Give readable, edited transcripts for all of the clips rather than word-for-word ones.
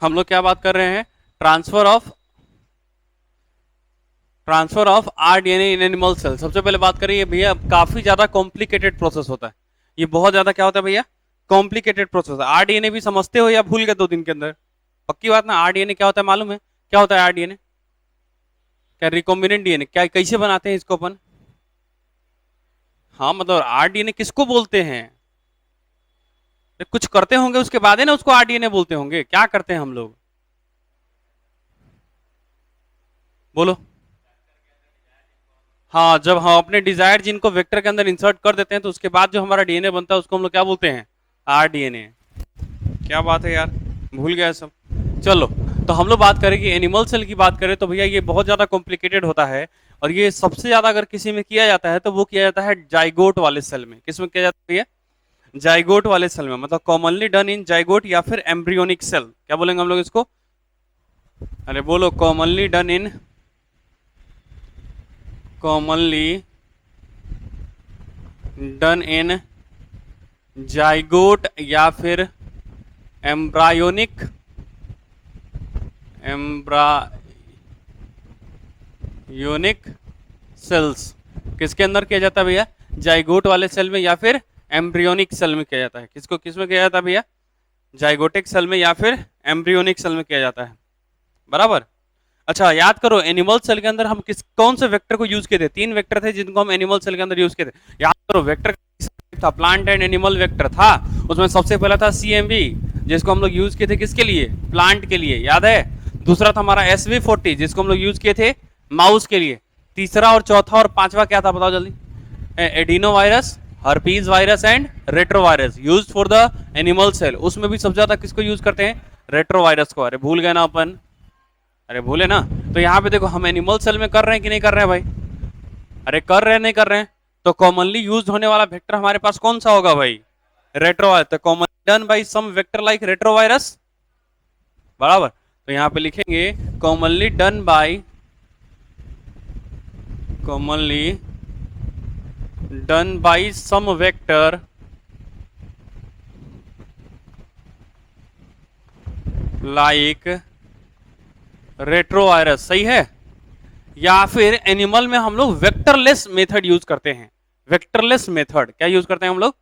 हम लोग क्या बात कर रहे हैं, transfer of rDNA in animal cell. सबसे पहले बात करें, ये भैया काफी ज्यादा कॉम्प्लिकेटेड प्रोसेस होता है, ये बहुत ज्यादा क्या होता है भैया, कॉम्प्लिकेटेड प्रोसेस है। आरडीएनए भी समझते हो या भूल गए 2 दिन के अंदर? पक्की बात ना, आरडीएनए क्या होता है मालूम है? क्या होता है आरडीएनए? क्या रिकॉम्बिनेंट डीएनए, क्या कैसे बनाते हैं इसको अपन? हाँ मतलब आरडीएनए किसको बोलते हैं? कुछ करते होंगे उसके बाद है ना उसको आरडीएनए बोलते होंगे। क्या करते हैं हम लोग, बोलो? हाँ, जब हम अपने डिजायर जीन को वेक्टर के अंदर इंसर्ट कर देते हैं तो उसके बाद जो हमारा डीएनए बनता है उसको हम लोग क्या बोलते हैं, आरडीएनए। क्या बात है यार, भूल गया सब। चलो, तो हम लोग बात करें कि एनिमल सेल की बात करें तो भैया ये बहुत ज्यादा कॉम्प्लिकेटेड होता है, और ये सबसे ज्यादा अगर किसी में किया जाता है तो वो किया जाता है जाइगोट वाले सेल में। किस में किया जाता है भैया? जाइगोट वाले सेल में, मतलब कॉमनली डन इन जाइगोट या फिर एम्ब्रियोनिक सेल। क्या बोलेंगे हम लोग इसको? अरे बोलो, कॉमनली डन इन जाइगोट या फिर एम्ब्रायोनिक एम्ब्रायोनिक सेल्स। किसके अंदर किया जाता है भैया? जाइगोट वाले सेल में या फिर एम्ब्रियोनिक सेल में किया जाता है। किसको किस में किया जाता है भैया? जाइगोटिक सेल में या फिर एम्ब्रियोनिक सेल में किया जाता है, बराबर। अच्छा याद करो, एनिमल सेल के अंदर हम कौन से वेक्टर को यूज किए थे? 3 वेक्टर थे जिनको हम एनिमल सेल के अंदर यूज किए थे। याद करो, वेक्टर था, प्लांट एंड एनिमल वेक्टर था। उसमें सबसे पहला था सीएमवी, जिसको हम लोग यूज किए थे किसके लिए? प्लांट के लिए, याद है। दूसरा था हमारा SV40, जिसको हम लोग यूज किए थे माउस के लिए। तीसरा और चौथा और पांचवा क्या था बताओ जल्दी? Adenovirus, herpes virus and retrovirus use for the animal cell. उसमें भी सबसे ज्यादा किसको यूज करते हैं? रेट्रोवायरस को। अरे भूल गए ना अपन, अरे भूले ना। तो यहाँ पे देखो, हम एनिमल सेल में कर रहे हैं कि नहीं कर रहे हैं भाई? अरे कर रहे हैं नहीं कर रहे हैं? तो कॉमनली यूज होने वाला वेक्टर हमारे पास कौन सा होगा भाई? रेट्रोवायरस। तो commonly done by some vector like retrovirus, बराबर। तो यहाँ पे लिखेंगे commonly done by some vector like retrovirus, सही है। या फिर एनिमल में हम लोग वेक्टरलेस मेथड यूज करते हैं। वेक्टरलेस मेथड क्या यूज करते हैं हम लोग?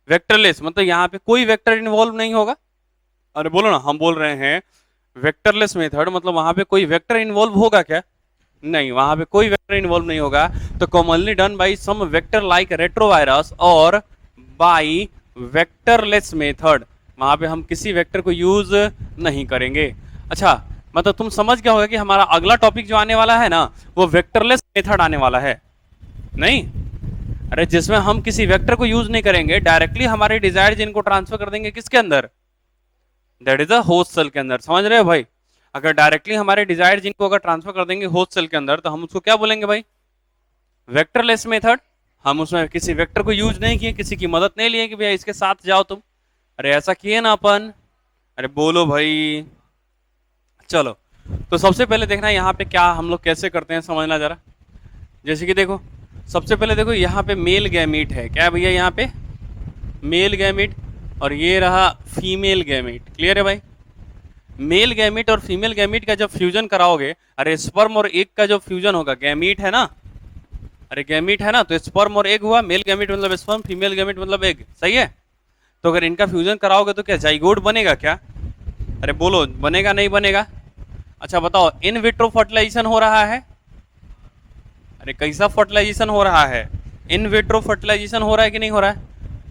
वेक्टरलेस, मतलब यहाँ पे कोई वेक्टर इन्वॉल्व नहीं होगा। अरे बोलो ना, हम बोल रहे हैं वेक्टरलेस मेथड, मतलब वहां पे कोई वेक्टर इन्वॉल्व होगा क्या? नहीं, वहां पे कोई वेक्टर इन्वॉल्व नहीं होगा। तो commonly done by some vector like retrovirus और बाई वेक्टरलेस मेथड, वहां पे हम किसी वेक्टर को यूज नहीं करेंगे। अच्छा, मतलब तुम समझ गया होगा कि हमारा अगला टॉपिक जो आने वाला है ना, वो वेक्टरलेस मेथड आने वाला है। नहीं, अरे जिसमें हम किसी वेक्टर को यूज नहीं करेंगे, डायरेक्टली हमारे डिजायर जीन को ट्रांसफर कर देंगे किसके अंदर? That is a host cell के अंदर। समझ रहे हो भाई? अगर डायरेक्टली हमारे डिजायर जीन को अगर ट्रांसफर कर देंगे होस्ट सेल के अंदर, तो हम उसको क्या बोलेंगे भाई? Vectorless method. हम उसमें किसी वेक्टर को यूज नहीं किए, किसी की मदद नहीं लिए कि भैया इसके साथ जाओ तुम। अरे ऐसा किए ना अपन? अरे बोलो भाई। चलो, तो सबसे पहले देखना यहाँ पे क्या हम लोग कैसे करते हैं, समझना जरा। जैसे कि देखो, सबसे पहले देखो यहाँ पे मेल गैमीट है। क्या भैया? यहाँ पे मेल गैमीट, और ये रहा फीमेल गैमीट। क्लियर है भाई? मेल गैमीट और फीमेल गैमीट का जब फ्यूजन कराओगे, अरे स्पर्म और एग का जो फ्यूजन होगा, गैमीट है ना, अरे गैमीट है ना, तो स्पर्म और एग हुआ। मेल गैमीट मतलब स्पर्म, फीमेल गैमीट मतलब एग, सही है। तो अगर इनका फ्यूजन कराओगे तो क्या जाइगोट बनेगा क्या? अरे बोलो, बनेगा नहीं बनेगा? अच्छा बताओ, इन विट्रो फर्टिलाइजेशन हो रहा है? अरे कैसा फर्टिलाइजेशन हो रहा है? इन विट्रो फर्टिलाइजेशन हो रहा है कि नहीं हो रहा है?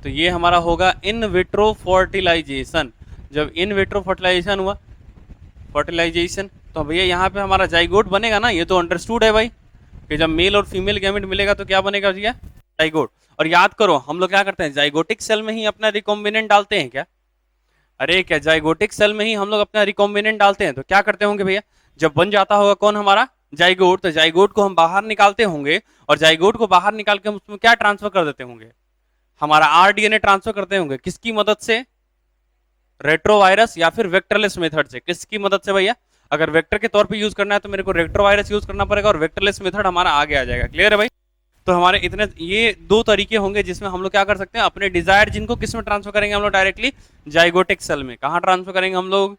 तो ये हमारा होगा इन विट्रो फर्टिलाइजेशन। जब इन विट्रो फर्टिलाइजेशन हुआ, फर्टिलाइजेशन, तो भैया यहाँ पे हमारा जाइगोट बनेगा ना। ये तो अंडरस्टूड है भाई, कि जब मेल और फीमेल गैमेट मिलेगा तो क्या बनेगा भैया? जाइगोट। और याद करो, हम लोग क्या करते हैं, जाइगोटिक सेल में ही अपना रिकॉम्बिनेंट डालते हैं क्या? अरे क्या जाइगोटिक सेल में ही हम लोग अपना रिकॉम्बिनेंट डालते हैं? तो क्या करते होंगे भैया, जब बन जाता होगा कौन हमारा? जाइगोट, तो जाइगोट को हम बाहर निकालते होंगे, और जाइगोट को बाहर निकाल के हम उसमें क्या ट्रांसफर कर देते होंगे? हमारा आरडीएनए ट्रांसफर करते होंगे। किसकी मदद से? रेट्रोवायरस या फिर वेक्टरलेस मेथड से। किसकी मदद से भैया? अगर वेक्टर के तौर पे यूज करना है तो मेरे को रेट्रोवायरस यूज करना पड़ेगा, और वेक्टरलेस मेथड हमारा आगे आ जाएगा। क्लियर है भाई? तो हमारे इतने ये 2 तरीके होंगे जिसमें हम लोग क्या कर सकते हैं, अपने डिजायर जिनको किस में ट्रांसफर करेंगे हम लोग? डायरेक्टली जाइगोटिक सेल में। कहाँ ट्रांसफर करेंगे हम लोग?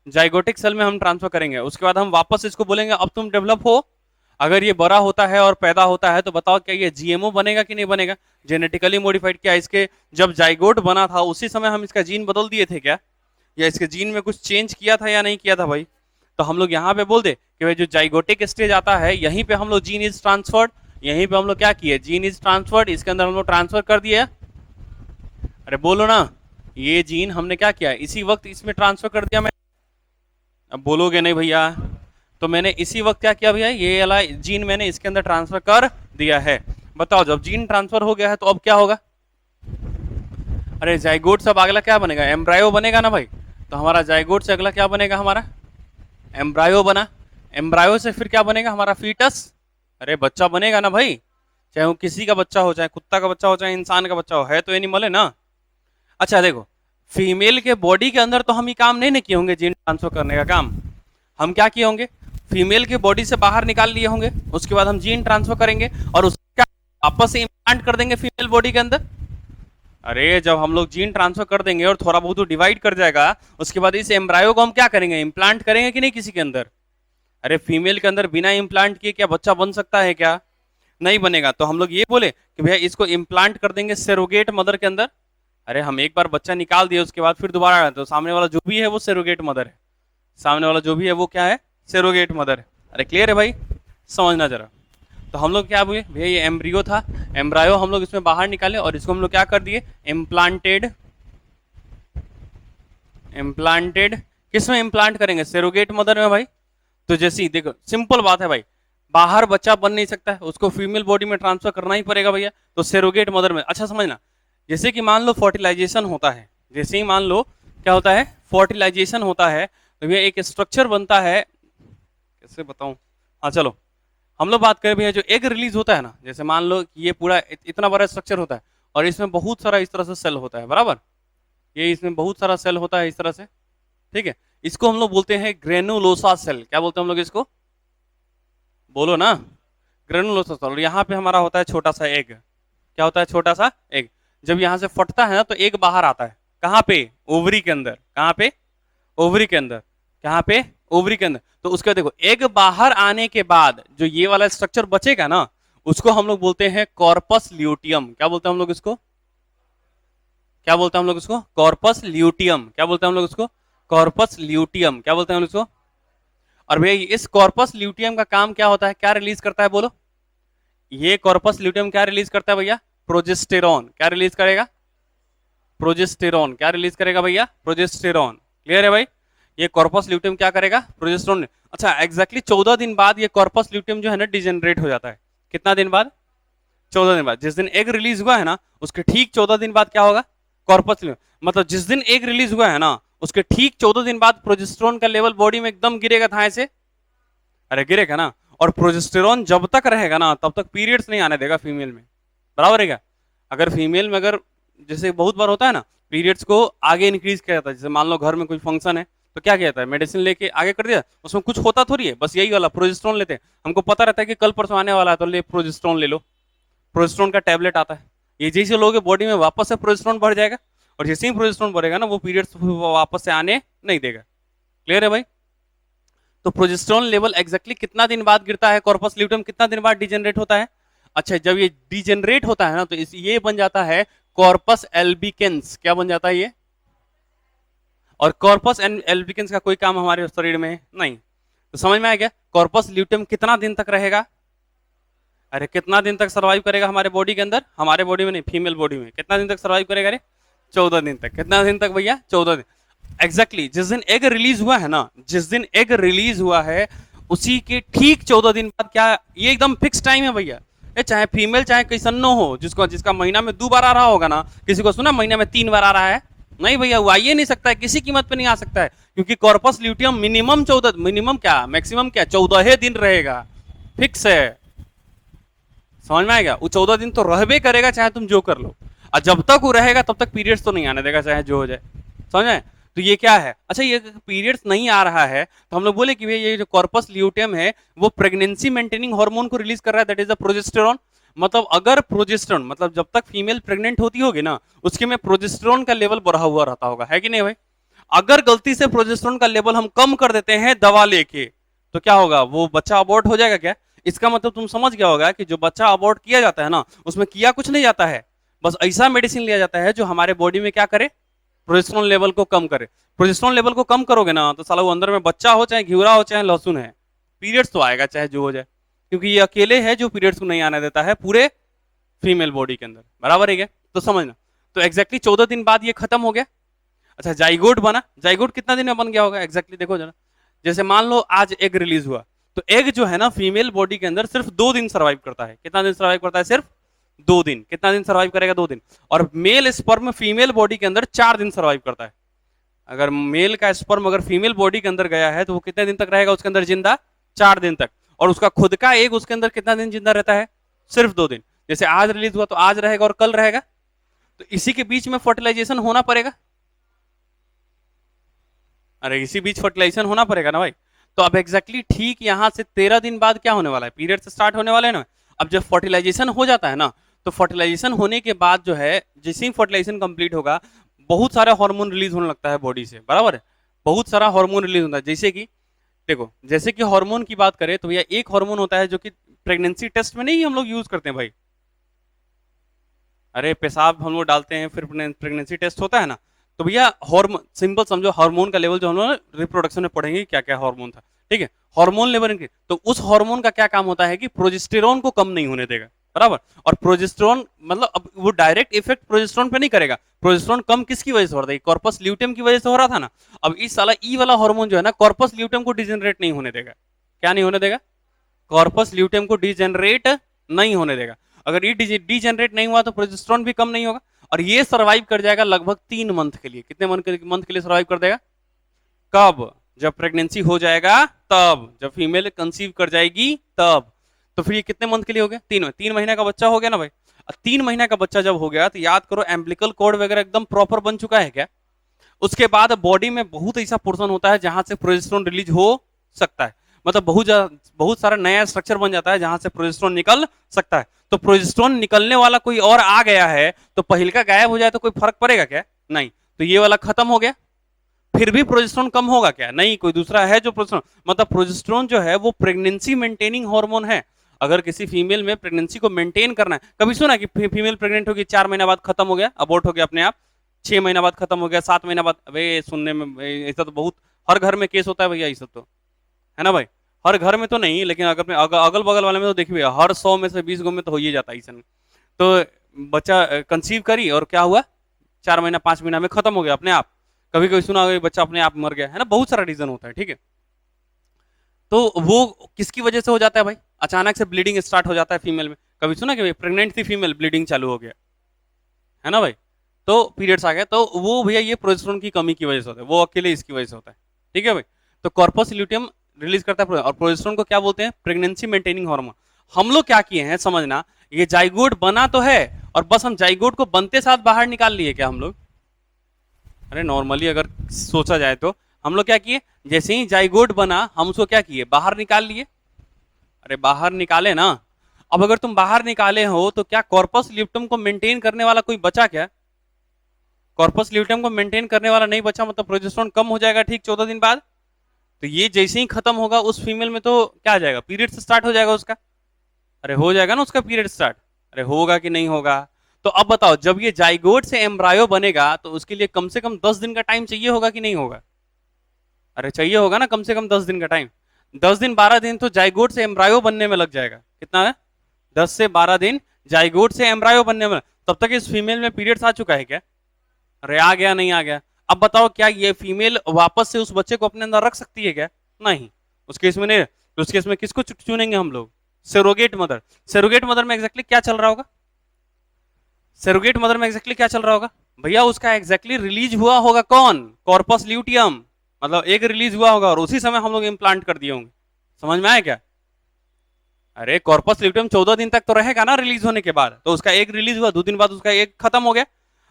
जाइगोटिक सेल में हम ट्रांसफर करेंगे, उसके बाद हम वापस इसको बोलेंगे अब तुम डेवलप हो। अगर ये बड़ा होता है और पैदा होता है तो बताओ क्या ये जीएमओ बनेगा कि नहीं बनेगा, जेनेटिकली मॉडिफाइड। क्या इसके जब जाइगोट बना था उसी समय हम इसका जीन बदल दिए थे क्या, या इसके जीन में कुछ चेंज किया था या नहीं किया था भाई। तो हम लोग यहाँ पे बोल दे कि भाई जो जाइगोटिक स्टेज आता है यहीं पे हम लोग जीन इज ट्रांसफर्ड, यहीं पे हम लोग क्या किए, जीन इज ट्रांसफर्ड, इसके अंदर हम लोग ट्रांसफर कर दिए। अरे बोलो ना, ये जीन हमने क्या किया, इसी वक्त इसमें ट्रांसफर कर दिया मैं। अब बोलोगे नहीं भैया, तो मैंने इसी वक्त क्या किया भैया, ये वाला जीन मैंने इसके अंदर ट्रांसफर कर दिया है। बताओ जब जीन ट्रांसफर हो गया है तो अब क्या होगा, अरे जाइगोट से अब अगला क्या बनेगा, एम्ब्रायो बनेगा ना भाई। तो हमारा जाइगोट से अगला क्या बनेगा, हमारा एम्ब्रायो बना। एम्ब्रायो से फिर क्या बनेगा, हमारा फीटस, अरे बच्चा बनेगा ना भाई। चाहे वो किसी का बच्चा हो, चाहे कुत्ता का बच्चा हो, चाहे इंसान का बच्चा हो, है तो एनिमल है ना। अच्छा देखो, फीमेल के बॉडी के अंदर तो हम ये काम नहीं ना किए होंगे, जीन ट्रांसफर करने का काम। हम क्या किए होंगे, फीमेल के बॉडी से बाहर निकाल लिए होंगे, उसके बाद हम जीन ट्रांसफर करेंगे और उसका वापस से इम्प्लांट कर देंगे फीमेल बॉडी के अंदर। अरे जब हम लोग जीन ट्रांसफर कर देंगे और थोड़ा बहुत डिवाइड कर जाएगा, उसके बाद इस एम्ब्रायो को हम क्या करेंगे, इम्प्लांट करेंगे कि नहीं किसी के अंदर। अरे फीमेल के अंदर बिना इम्प्लांट किए क्या बच्चा बन सकता है क्या, नहीं बनेगा। तो हम लोग ये बोले कि भैया इसको इम्प्लांट कर देंगे सेरोगेट मदर के अंदर। अरे हम एक बार बच्चा निकाल दिए उसके बाद फिर दोबारा आए तो सामने वाला जो भी है वो सेरोगेट मदर है, सामने वाला जो भी है वो क्या है, सेरोगेट मदर है। अरे क्लियर है भाई, समझना जरा। तो हम लोग क्या हुए भैया, ये एम्ब्रियो था, एम्ब्रायो हम लोग इसमें बाहर निकाले और इसको हम लोग क्या कर दिए, इम्प्लांटेड। इम्प्लांटेड किस में इम्प्लांट करेंगे, सेरोगेट मदर में भाई। तो जैसे ही देखो सिंपल बात है भाई, बाहर बच्चा बन नहीं सकता है, उसको फीमेल बॉडी में ट्रांसफर करना ही पड़ेगा भैया, तो सेरोगेट मदर में। अच्छा समझना, जैसे कि मान लो फर्टिलाइजेशन होता है, जैसे ही मान लो क्या होता है, फर्टिलाइजेशन होता है, तो भैया एक स्ट्रक्चर बनता है, कैसे बताऊं, हाँ चलो हम लोग बात करें भैया, जो एग रिलीज होता है ना, जैसे मान लो कि ये पूरा इतना बड़ा स्ट्रक्चर होता है और इसमें बहुत सारा इस तरह से सेल होता है, बराबर, ये इसमें बहुत सारा सेल होता है इस तरह से, ठीक है। इसको हम लोग बोलते हैं ग्रेनुलोसा सेल। क्या बोलते हैं हम लोग इसको, बोलो ना, ग्रेनुलोसा सेल। और यहाँ पे हमारा होता है छोटा सा एग। क्या होता है, छोटा सा एग। जब यहाँ से फटता है ना तो एग बाहर आता है, कहाँ पे, ओवरी के अंदर। कहाँ पे, ओवरी के अंदर। कहाँ पे, ओवरी के अंदर। तो उसके देखो एग बाहर आने के बाद जो ये वाला स्ट्रक्चर बचेगा ना, उसको हम लोग बोलते हैं कॉर्पस ल्यूटियम। क्या बोलते हैं हम लोग इसको, क्या बोलते हैं हम लोग इसको, कॉर्पस ल्यूटियम। क्या बोलते हैं हम लोग इसको, कॉर्पस ल्यूटियम। क्या बोलते हैं हम लोग इसको। और भैया इस कॉर्पस ल्यूटियम का काम क्या होता है, क्या रिलीज करता है बोलो, ये कॉर्पस ल्यूटियम क्या रिलीज करता है भैया, प्रोजेस्टेरॉन। क्या रिलीज करेगा, प्रोजेस्टेरॉन। क्या रिलीज करेगा भैया, प्रोजेस्टेरॉन। क्लियर है भाई, ये कॉर्पस ल्यूटियम क्या करेगा, प्रोजेस्टेरॉन। अच्छा एग्जैक्टली 14 दिन बाद ये कॉर्पस ल्यूटियम जो है ना डिजेनरेट हो जाता है। कितना दिन बाद, 14 दिन बाद। जिस दिन एग रिलीज हुआ है ना उसके ठीक 14 दिन बाद क्या होगा, कॉर्पस ल्यूटियम। मतलब जिस दिन एग रिलीज हुआ है ना उसके ठीक 14 दिन बाद प्रोजेस्टेरॉन का लेवल बॉडी में एकदम गिरेगा था ऐसे, अरे गिरेगा ना। और प्रोजेस्टेरॉन जब तक रहेगा ना तब तक पीरियड्स नहीं आने देगा फीमेल में, बराबर है क्या। अगर फीमेल में अगर जैसे बहुत बार होता है ना, पीरियड्स को आगे इंक्रीज किया जाता है, जैसे मान लो घर में कोई फंक्शन है तो क्या किया जाता है, मेडिसिन लेके आगे कर दिया, उसमें कुछ होता थोड़ी है, बस यही वाला प्रोजेस्टेरॉन लेते हैं। हमको पता रहता है कि कल परसों आने वाला है तो ले प्रोजेस्टेरॉन ले लो, प्रोजेस्टेरॉन का टैबलेट आता है। ये जैसे लोगों के बॉडी में वापस से प्रोजेस्टेरॉन बढ़ जाएगा, और जैसे ही प्रोजेस्टेरॉन बढ़ेगा ना वो पीरियड्स वापस से आने नहीं देगा। क्लियर है भाई। तो प्रोजेस्टेरॉन लेवल एग्जैक्टली कितना दिन बाद गिरता है, कॉर्पस ल्यूटियम कितना दिन बाद डिजेनरेट होता है। अच्छा जब ये डिजेनरेट होता है ना तो ये बन जाता है कॉर्पस एल्बिकेंस। क्या बन जाता है ये, और कॉर्पस एल्बिकेंस का कोई काम हमारे शरीर में नहीं। तो समझ में आ गया, कॉर्पस ल्यूटियम कितना दिन तक रहेगा, अरे कितना दिन तक सर्वाइव करेगा हमारे बॉडी के अंदर, हमारे बॉडी में नहीं फीमेल बॉडी में, कितना दिन तक सर्वाइव करेगा, अरे 14 दिन तक। कितना दिन तक भैया, 14 दिन। एग्जैक्टली जिस दिन एग रिलीज हुआ है ना, जिस दिन एग रिलीज हुआ है उसी के ठीक 14 दिन बाद क्या, ये एकदम फिक्स टाइम है भैया। ये चाहे फीमेल चाहे कैसनो हो, जिसको जिसका महीना में 2 बार आ रहा होगा ना, किसी को सुना महीना में 3 बार आ रहा है, नहीं भैया वो आइए नहीं सकता है, किसी कीमत पे नहीं आ सकता है, क्योंकि कॉर्पस ल्यूटियम मिनिमम 14, मिनिमम क्या मैक्सिमम क्या 14 दिन रहेगा, फिक्स है। समझ में आएगा, वो 14 दिन तो रहबे करेगा चाहे तुम जो कर लो, और जब तक वो रहेगा तब तक पीरियड्स तो नहीं आने देगा चाहे जो हो जाए। समझ में, तो ये क्या है, अच्छा ये पीरियड्स नहीं आ रहा है तो हम लोग बोले कि भाई ये जो कॉर्पस ल्यूटियम है वो प्रेगनेंसी मेंटेनिंग हार्मोन को रिलीज कर रहा है, दैट इज द प्रोजेस्टेरॉन। मतलब अगर प्रोजेस्टेरॉन, मतलब जब तक फीमेल प्रेग्नेंट होती होगी ना उसके में प्रोजेस्टेरॉन का लेवल बढ़ा हुआ रहता होगा, है कि नहीं भाई। अगर गलती से प्रोजेस्टेरोन का लेवल हम कम कर देते हैं दवा लेके, तो क्या होगा, वो बच्चा अबॉर्ट हो जाएगा क्या? इसका मतलब तुम समझ गया होगा कि जो बच्चा अबॉर्ट किया जाता है ना, उसमें किया कुछ नहीं जाता है, बस ऐसा मेडिसिन लिया जाता है जो हमारे बॉडी में क्या करे, प्रोजेस्टेरोन लेवल को कम करे। प्रोजेस्टेरोन लेवल को कम करोगे ना तो साला वो अंदर में बच्चा हो चाहे घिवरा हो चाहे लहसुन है, पीरियड्स तो आएगा चाहे जो हो जाए, क्योंकि ये अकेले है जो पीरियड्स को नहीं आने देता है पूरे फीमेल बॉडी के अंदर, बराबर है क्या? तो समझना, तो एग्जैक्टली 14 दिन बाद ये खत्म हो गया। अच्छा, जाइगोट बना, जाइगोट कितना दिन में बन गया होगा एग्जैक्टली देखो जरा। जैसे मान लो आज एग रिलीज हुआ, तो एग जो है ना फीमेल बॉडी के अंदर सिर्फ 2 दिन सर्वाइव करता है। कितना दिन सर्वाइव करता है? सिर्फ 2 दिन। कितना दिन सर्वाइव करेगा? 2 दिन। और मेल स्पर्म फीमेल बॉडी के अंदर 4 दिन सर्वाइव करता है। अगर मेल का स्पर्म अगर फीमेल बॉडी के अंदर गया है तो वो कितने दिन तक रहेगा उसके अंदर जिंदा? 4 दिन तक। और उसका खुद का एग उसके अंदर कितना दिन जिंदा रहता है? सिर्फ 2 दिन। जैसे आज रिलीज हुआ तो आज रहेगा और कल रहेगा, तो इसी के बीच में फर्टिलाइजेशन होना पड़ेगा। अरे इसी बीच फर्टिलाइजेशन होना पड़ेगा ना भाई। तो अब एग्जैक्टली ठीक यहां से 13 दिन बाद क्या होने वाला है? पीरियड से स्टार्ट होने वाले हैं ना। अब जब फर्टिलाइजेशन हो जाता है ना, तो फर्टिलाइजेशन होने के बाद जो है, जैसे ही फर्टिलाइजेशन कंप्लीट होगा, बहुत सारा हार्मोन रिलीज होने लगता है बॉडी से, बराबर है? बहुत सारा हार्मोन रिलीज होता है। जैसे कि देखो, जैसे कि हार्मोन की बात करें तो भैया एक हार्मोन होता है जो कि प्रेगनेंसी टेस्ट में नहीं हम लोग यूज करते हैं भाई। अरे पेशाब हम लोग डालते हैं फिर प्रेगनेंसी टेस्ट होता है ना, तो भैया हार्मोन, सिंपल समझो, हार्मोन का लेवल जो हम लोग रिप्रोडक्शन में पढ़ेंगे क्या क्या हार्मोन था, ठीक है? हार्मोन लेवल के, तो उस हार्मोन का क्या काम होता है कि प्रोजेस्टेरोन को कम नहीं होने देगा, बराबर? और प्रोजेस्टेरोन मतलब अब वो डायरेक्ट इफेक्ट प्रोजेस्टेरोन पे नहीं करेगा। प्रोजेस्टेरोन कम किसकी वजह से हो रहा था? कॉर्पस ल्यूटेम की वजह से हो रहा था ना। अब इस साला ई वाला हार्मोन जो है ना, कॉर्पस ल्यूटेम को डिजेनरेट नहीं होने देगा। क्या नहीं होने देगा? कॉर्पस ल्यूटेम को डिजेनरेट नहीं होने देगा। अगर ये डिजेनरेट नहीं हुआ तो प्रोजेस्टेरोन भी कम नहीं होगा, और ये सर्वाइव कर जाएगा लगभग 3 मंथ के लिए। कितने मंथ के लिए सर्वाइव कर देगा? कब? जब प्रेगनेंसी हो जाएगा तब, जब फीमेल कंसीव कर जाएगी तब। तो फिर ये कितने मंथ के लिए हो गया? 3 महीने का बच्चा हो गया ना भाई। 3 महीने का बच्चा जब हो गया तो याद करो एम्ब्लिकल कॉर्ड वगैरह एकदम प्रॉपर बन चुका है क्या? उसके बाद बॉडी में बहुत ऐसा पोर्शन होता है जहां से प्रोजेस्टेरोन रिलीज हो सकता है, मतलब बहुत सारा नया स्ट्रक्चर बन जाता है जहां से प्रोजेस्टेरोन निकल सकता है। तो प्रोजेस्टेरोन निकलने वाला कोई और आ गया है तो पहिल का गायब हो जाए तो कोई फर्क पड़ेगा क्या? नहीं। तो ये वाला खत्म हो गया। फिर भी प्रोजेस्टेरोन कम होगा क्या? नहीं, कोई दूसरा है जो प्रोजेस्टेरोन, मतलब प्रोजेस्टेरोन जो है वो प्रेगनेंसी मेंटेनिंग हार्मोन है। अगर किसी फीमेल में प्रेगनेंसी को मेंटेन करना है, कभी सुना कि फीमेल प्रेग्नेंट होगी 4 महीना बाद खत्म हो गया, अबॉर्ट हो गया अपने आप, 6 महीना बाद खत्म हो गया, 7 महीना बाद? अबे सुनने में ऐसा तो बहुत हर घर में केस होता है भैया, ये सब तो है ना भाई। हर घर में तो नहीं, लेकिन अगर अगल बगल वाले में तो देखिए हर 100 में से 20 गो में तो हो ही जाता है ऐसा। तो बच्चा कंसीव करी और क्या हुआ, 4 महीना 5 महीना में खत्म हो गया अपने आप। कभी कभी सुना होगा बच्चा अपने आप मर गया, है ना, बहुत सारा रीजन होता है, ठीक है। तो वो किसकी वजह से हो जाता है भाई? अचानक से ब्लीडिंग स्टार्ट हो जाता है फीमेल में। कभी सुना कि प्रेग्नेंट थी फीमेल, ब्लीडिंग चालू हो गया, है ना भाई, तो पीरियड्स आ गया, तो वो भैया ये प्रोजेस्टेरोन की कमी की वजह से होता है, वो अकेले इसकी वजह से होता है, ठीक है भाई। तो कॉर्पस ल्यूटियम रिलीज करता है, और प्रोजेस्टेरोन को क्या बोलते हैं? Pregnancy maintaining hormone. हम लोग क्या किए हैं समझना, ये जाइगोट बना तो है और बस हम जाइगोट को बनते साथ बाहर निकाल लिए क्या हम लोग? अरे नॉर्मली अगर सोचा जाए तो हम लोग क्या किए, जैसे ही जाइगोट बना हम उसको क्या किए, बाहर निकाल लिए। अरे बाहर निकाले ना। अब अगर तुम बाहर निकाले हो तो क्या कॉर्पस ल्यूटियम को मेंटेन करने वाला कोई बचा क्या? कॉर्पस ल्यूटियम को मेंटेन करने वाला नहीं बचा, मतलब प्रोजेस्टेरोन कम हो जाएगा ठीक 14 दिन बाद। तो ये जैसे ही खत्म होगा उस फीमेल में तो क्या आ जाएगा, पीरियड स्टार्ट हो जाएगा उसका। अरे हो जाएगा ना उसका पीरियड स्टार्ट। अरे होगा कि नहीं होगा? तो अब बताओ, जब ये जाइगोट से एम्ब्रायो बनेगा तो उसके लिए कम से कम 10 दिन का टाइम चाहिए होगा कि नहीं होगा? अरे चाहिए होगा ना, कम से कम 10 दिन का टाइम। 10 दिन 12 दिन तो जाइगोट से एम्ब्रायो बनने में लग जाएगा। कितना है? 10 से 12 दिन जाइगोट से एम्ब्रायो बनने में। तब तक इस फीमेल में पीरियड्स आ चुका है क्या? अरे आ गया, नहीं आ गया? अब बताओ, क्या ये फीमेल वापस से उस बच्चे को अपने अंदर रख सकती है क्या? नहीं, उस केस में नहीं। तो उस केस में किसको चुनेंगे हम लोग? Surrogate mother. सेरोगेट मदर में एग्जैक्टली क्या चल रहा होगा? सेरोगेट मदर में एग्जैक्टली क्या चल रहा होगा भैया? उसका एग्जैक्टली रिलीज हुआ होगा कौन? कॉर्पस ल्यूटियम, मतलब एक रिलीज हुआ होगा और उसी समय हम लोग इम्प्लांट कर दिए होंगे। समझ में आया क्या? अरे कॉर्पस ल्यूटियम 14 दिन तक तो रहेगा ना रिलीज होने के बाद, तो उसका एक रिलीज हुआ, 2 दिन बाद उसका एक खत्म हो गया।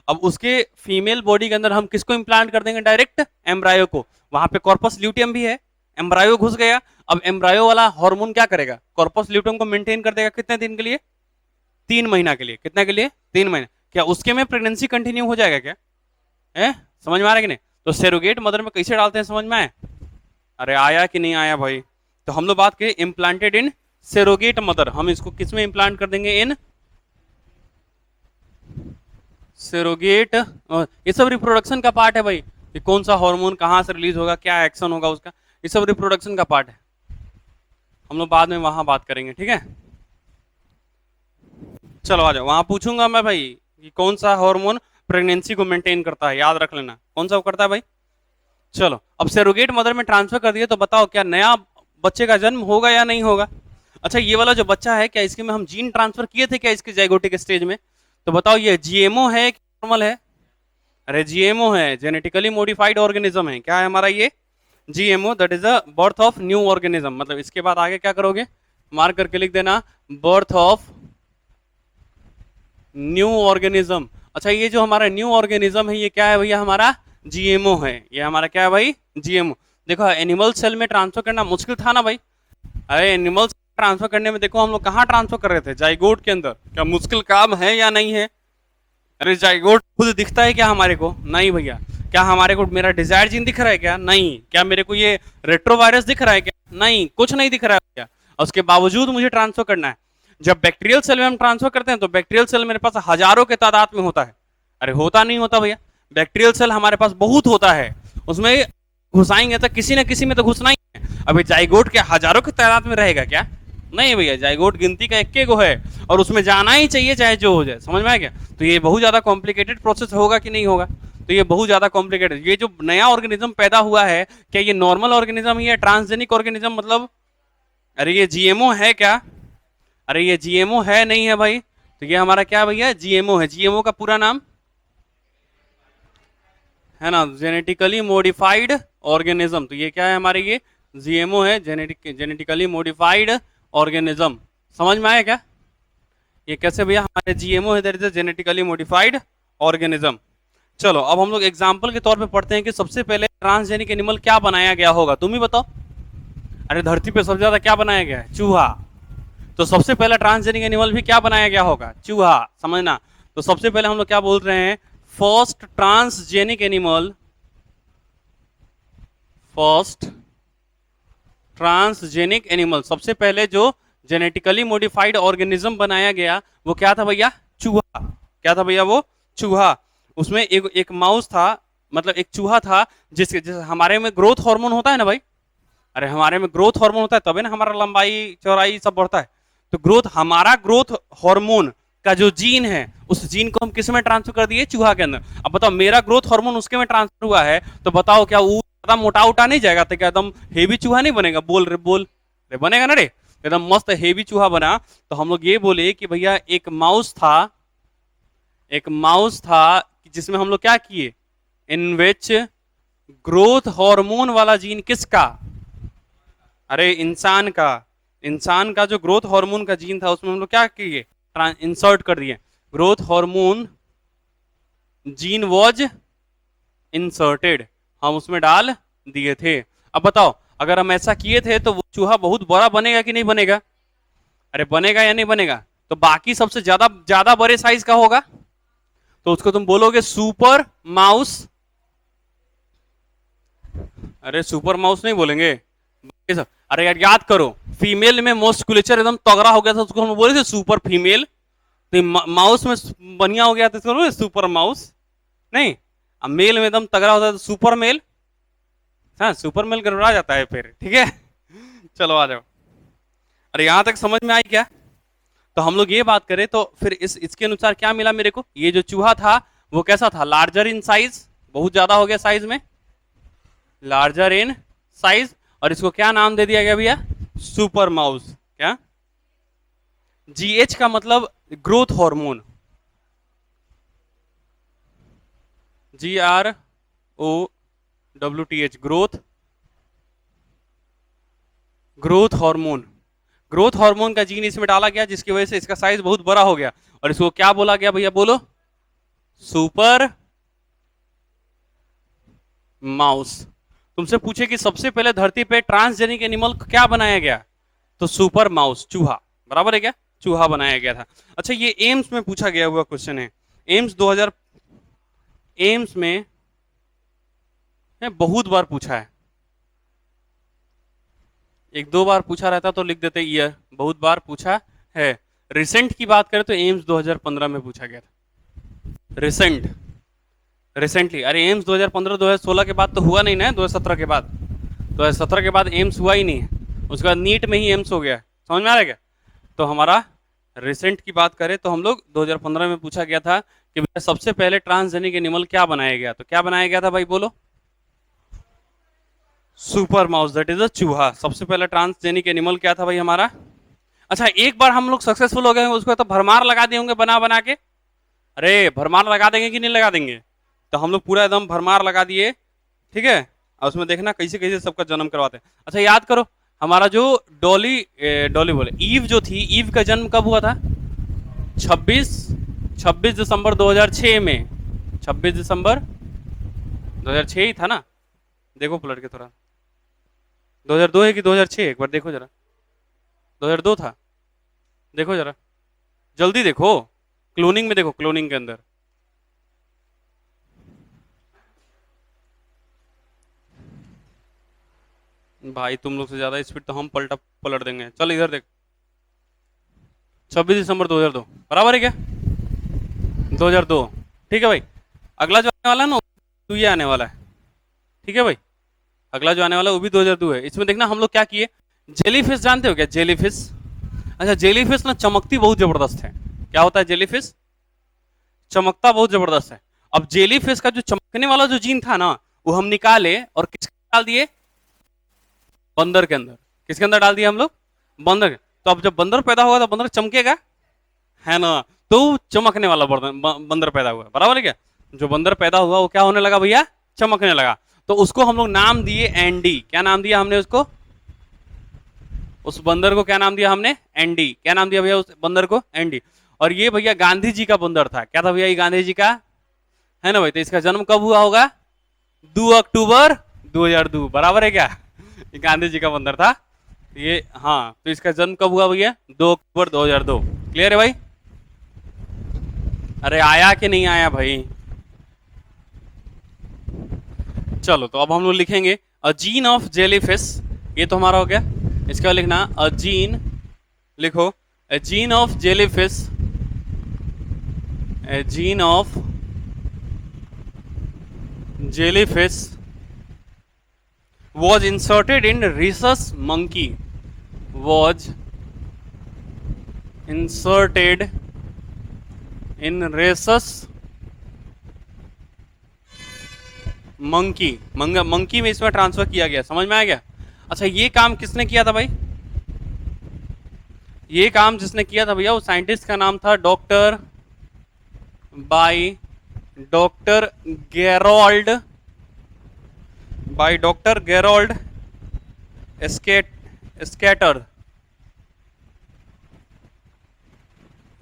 अब उसके फीमेल बॉडी के अंदर हम किसको इम्प्लांट कर देंगे? डायरेक्ट एम्ब्रायो को। वहां पे कॉर्पस ल्यूटियम भी है, एम्ब्रायो घुस गया। अब एम्ब्रायो वाला हार्मोन क्या करेगा? कॉर्पस ल्यूटियम को मेंटेन कर देगा कितने दिन के लिए? 3 महीना के लिए। कितने के लिए? 3 महीने। क्या उसके में प्रेगनेंसी कंटिन्यू हो जाएगा क्या? है समझ में आ रहा है कि नहीं? तो सेरोगेट मदर में कैसे डालते हैं, समझ में आए? अरे आया कि नहीं आया भाई? तो हम लोग बात करें इम्प्लांटेड इन सेरोगेट मदर, हम इसको किस में इम्प्लांट कर देंगे? इन सेरोगेट। ये सब रिप्रोडक्शन का पार्ट है भाई, कि कौन सा हार्मोन कहाँ से रिलीज होगा, क्या एक्शन होगा उसका, ये सब रिप्रोडक्शन का पार्ट है। हम लोग बाद में वहां बात करेंगे, ठीक है? चलो आ जाओ, वहां पूछूंगा मैं भाई कि कौन सा हार्मोन प्रेगनेंसी को मेंटेन करता है, याद रख लेना कौन सा वो करता है भाई। चलो अब सेरोगेट मदर में ट्रांसफर कर दिए, तो बताओ क्या नया बच्चे का जन्म होगा या नहीं होगा? अच्छा ये वाला जो बच्चा है, क्या इसके में हम जीन ट्रांसफर किए थे क्या इसके जाइगोटिक स्टेज में? तो बताओ ये जीएमओ है कि नॉर्मल है? अरे जीएमओ है, जेनेटिकली मॉडिफाइड ऑर्गेनिज्म है। क्या है हमारा ये? GMO, that is a birth of new organism. मतलब इसके बाद आगे क्या करोगे, मार्क करके लिख देना, बर्थ ऑफ न्यू ऑर्गेनिज्म। अच्छा ये जो हमारा न्यू ऑर्गेनिज्म है, ये क्या है भैया? हमारा जीएमओ है। ये हमारा क्या है भाई? जीएमओ। देखो एनिमल सेल में ट्रांसफर करना मुश्किल था ना भाई? अरे एनिमल ट्रांसफर करने में देखो हम लोग कहाँ ट्रांसफर कर रहे थे? जाइगोट के अंदर। क्या मुश्किल काम है या नहीं है? अरे जाइगोट खुद दिखता है क्या हमारे को? नहीं भैया। क्या हमारे को मेरा डिजायर जीन दिख रहा है क्या? नहीं। क्या मेरे को ये रेट्रोवायरस दिख रहा है क्या? नहीं, कुछ नहीं दिख रहा है क्या? उसके बावजूद मुझे ट्रांसफर करना है। जब बैक्टीरियल सेल में हम ट्रांसफर करते हैं तो बैक्टीरियल सेल मेरे पास हजारों के तादाद में होता है। अरे होता नहीं होता भैया, बैक्टीरियल सेल हमारे पास बहुत होता है, उसमें घुसाएंगे तो किसी न किसी में तो घुसना ही है। अभी जाइगोट के हजारों की तादाद में रहेगा क्या? नहीं भैया, जाइगोट गिनती का इक्के गो है और उसमें जाना ही चाहिए चाहे जो हो जाए। समझ में आया क्या? तो ये बहुत ज्यादा कॉम्प्लिकेटेड प्रोसेस होगा कि नहीं होगा? तो ये बहुत ज्यादा कॉम्प्लिकेटेड। ये जो नया ऑर्गेनिज्म पैदा हुआ है, क्या ये नॉर्मल ऑर्गेनिज्म ही है, ट्रांसजेनिक ऑर्गेनिज्म मतलब? अरे ये जीएमओ है क्या? अरे ये जीएमओ है नहीं है भाई। तो ये हमारा क्या भैया? जीएमओ है। जीएमओ का पूरा नाम है ना, जेनेटिकली मॉडिफाइड ऑर्गेनिज्म। तो ये क्या है हमारे? ये जीएमओ है, जेनेटिकली मॉडिफाइड ऑर्गेनिज्म। समझ में आया क्या? ये कैसे भैया? हमारे जीएमओ है, that is genetically modified organism. चलो अब हम लोग एग्जांपल के तौर पे पढ़ते हैं कि सबसे पहले ट्रांसजेनिक एनिमल क्या बनाया गया होगा, तुम ही बताओ। अरे धरती पे सबसे ज्यादा क्या बनाया गया है? चूहा। तो सबसे पहला ट्रांसजेनिक एनिमल भी क्या बनाया गया होगा? चूहा। समझना। तो सबसे पहले हम लोग क्या बोल रहे हैं? First transgenic animal, first transgenic animal, सबसे पहले जो जेनेटिकली मॉडिफाइड ऑर्गेनिज्म बनाया गया वो क्या था भैया? चूहा। क्या था भैया वो? चूहा। उसमें एक माउस था, मतलब एक चूहा था जिसके हमारे में ग्रोथ हार्मोन होता है ना भाई। अरे हमारे में ग्रोथ हार्मोन होता है तभी ना हमारा लंबाई चौड़ाई सब बढ़ता है। तो हमारा ग्रोथ हार्मोन का जो जीन है, उस जीन को हम किस में ट्रांसफर कर दिए? चूहा के अंदर। अब बताओ मेरा ग्रोथ हार्मोन उसके में ट्रांसफर हुआ है, तो बताओ क्या वो ज्यादा मोटा उटा नहीं जाएगा? तो क्या एकदम हेवी चूहा नहीं बनेगा? बोल रे बनेगा ना रे, एकदम मस्त हेवी चूहा बना। तो हम लोग ये बोले कि भैया एक माउस था जिसमें हम लोग क्या किए? इन विच ग्रोथ हार्मोन वाला जीन किसका? अरे इंसान का जो ग्रोथ हार्मोन का जीन था उसमें हम लोग क्या किए? इंसर्ट कर दिए। Growth hormone gene was inserted, हम उसमें डाल दिए थे। अब बताओ अगर हम ऐसा किए थे तो वो चूहा बहुत बड़ा बनेगा कि नहीं बनेगा? अरे बनेगा या नहीं बनेगा? तो बाकी सबसे ज्यादा ज्यादा बड़े साइज का होगा, तो उसको तुम बोलोगे सुपर माउस। अरे सुपर माउस नहीं बोलेंगे। अरे यार याद करो, फीमेल में मस्कुलेचर एकदम तगड़ा हो गया था, उसको हम बोले थे सुपर फीमेल। तो माउस में बढ़िया हो गया था, इसको सुपर माउस नहीं। अब मेल में एकदम तगड़ा होता है तो सुपर मेल। हाँ सुपर मेल गड़बड़ा जाता है फिर, ठीक है। चलो आ जाओ। अरे यहां तक समझ में आई क्या? तो हम लोग ये बात करें तो फिर इसके अनुसार क्या मिला मेरे को? ये जो चूहा था वो कैसा था? लार्जर इन साइज, बहुत ज्यादा हो गया साइज में, लार्जर इन साइज। और इसको क्या नाम दे दिया गया भैया? Super mouse. क्या? जीएच का मतलब growth hormone, GROWTH, growth hormone. Growth hormone का जीन इसमें डाला गया जिसकी वजह से इसका साइज बहुत बड़ा हो गया। और इसको क्या बोला गया भैया? बोलो। Super mouse. तुमसे पूछे कि सबसे पहले धरती पे ट्रांसजेनिक एनिमल क्या बनाया गया, तो सुपर माउस, चूहा। बराबर है क्या? चूहा बनाया गया था। अच्छा ये एम्स में पूछा गया हुआ क्वेश्चन है। एम्स में बहुत बार पूछा है, एक दो बार पूछा रहता तो लिख देते ईयर, बहुत बार पूछा है। रिसेंट की बात करें तो एम्स 2015 में पूछा गया था। रिसेंट, रिसेंटली, अरे एम्स 2015 2016 के बाद तो हुआ नहीं ना, 2017 के बाद, 2017 के बाद एम्स हुआ ही नहीं है, उसके बाद नीट में ही एम्स हो गया। समझ में आ रहा है क्या? तो हमारा रिसेंट की बात करें तो हम लोग 2015 में पूछा गया था कि भैया सबसे पहले ट्रांसजेनिक एनिमल क्या बनाया गया, तो क्या बनाया गया था भाई बोलो? सुपर माउस, दैट इज अ चूहा। सबसे पहला ट्रांसजेनिक एनिमल क्या था भाई हमारा? अच्छा, एक बार हम लोग सक्सेसफुल हो गए उसको तो भरमार लगा दिए होंगे बना बना के। अरे भरमार लगा देंगे कि नहीं लगा देंगे? तो हम लोग पूरा एकदम भरमार लगा दिए, ठीक है। और उसमें देखना कैसे कैसे सबका जन्म करवाते हैं। अच्छा याद करो, हमारा जो डॉली डॉली बोले ईव जो थी, ईव का जन्म कब हुआ था? 26 26 दिसंबर 2006 में। 26 दिसंबर 2006 ही था ना? देखो पलट के थोड़ा, 2002 है कि 2006? एक बार देखो जरा, 2002 था, देखो जरा जल्दी देखो, क्लोनिंग में देखो, क्लोनिंग के अंदर। भाई तुम लोग से ज्यादा स्पीड तो हम पलट देंगे। चल इधर देख, 26 दिसंबर 2002 बराबर है क्या? 2002, ठीक है भाई। अगला जो आने वाला है ना, तो ये आने वाला है, ठीक है भाई। अगला जो आने वाला है वो भी 2002 है। इसमें देखना हम लोग क्या किए, जेलीफिश जानते हो क्या? जेलीफिश, अच्छा जेलीफिश ना चमकती बहुत जबरदस्त है। क्या होता है? जेलीफिश चमकता बहुत जबरदस्त है। अब जेलीफिश का जो चमकने वाला जो जीन था ना, वो हम निकाले और किसके डाल दिए? बंदर के अंदर। किसके अंदर डाल दिया हम लोग? बंदर के। तो अब जब बंदर पैदा होगा तो बंदर चमकेगा, है ना? तो चमकने वाला बंदर पैदा हुआ, बराबर है क्या? जो बंदर पैदा हुआ वो क्या होने लगा भैया? चमकने लगा। तो उसको हम लोग नाम दिए एंडी। क्या नाम दिया हमने उसको? उस बंदर को क्या नाम दिया हमने? एंडी। क्या नाम दिया भैया उस बंदर को? एंडी। और ये भैया गांधी जी का बंदर था। क्या था भैया? ये गांधी जी का है ना भाई। तो इसका जन्म कब हुआ होगा? 2 अक्टूबर 2002, बराबर है क्या? ये गांधी जी का बंदर था ये, हाँ। तो इसका जन्म कब हुआ भैया? 2 अक्टूबर 2002। क्लियर है भाई? अरे आया कि नहीं आया भाई? चलो तो अब हम लोग लिखेंगे अ जीन ऑफ जेलीफिश। ये तो हमारा हो गया। इसका लिखना अ जीन, लिखो a gene of jellyfish, A gene of jellyfish was inserted in rhesus monkey, was inserted in rhesus monkey में इसमें ट्रांसफर किया गया। समझ में आ गया? अच्छा ये काम किसने किया था भाई? ये काम जिसने किया था भैया वो साइंटिस्ट का नाम था doctor by doctor Gerrold, by doctor Gerrold scatter.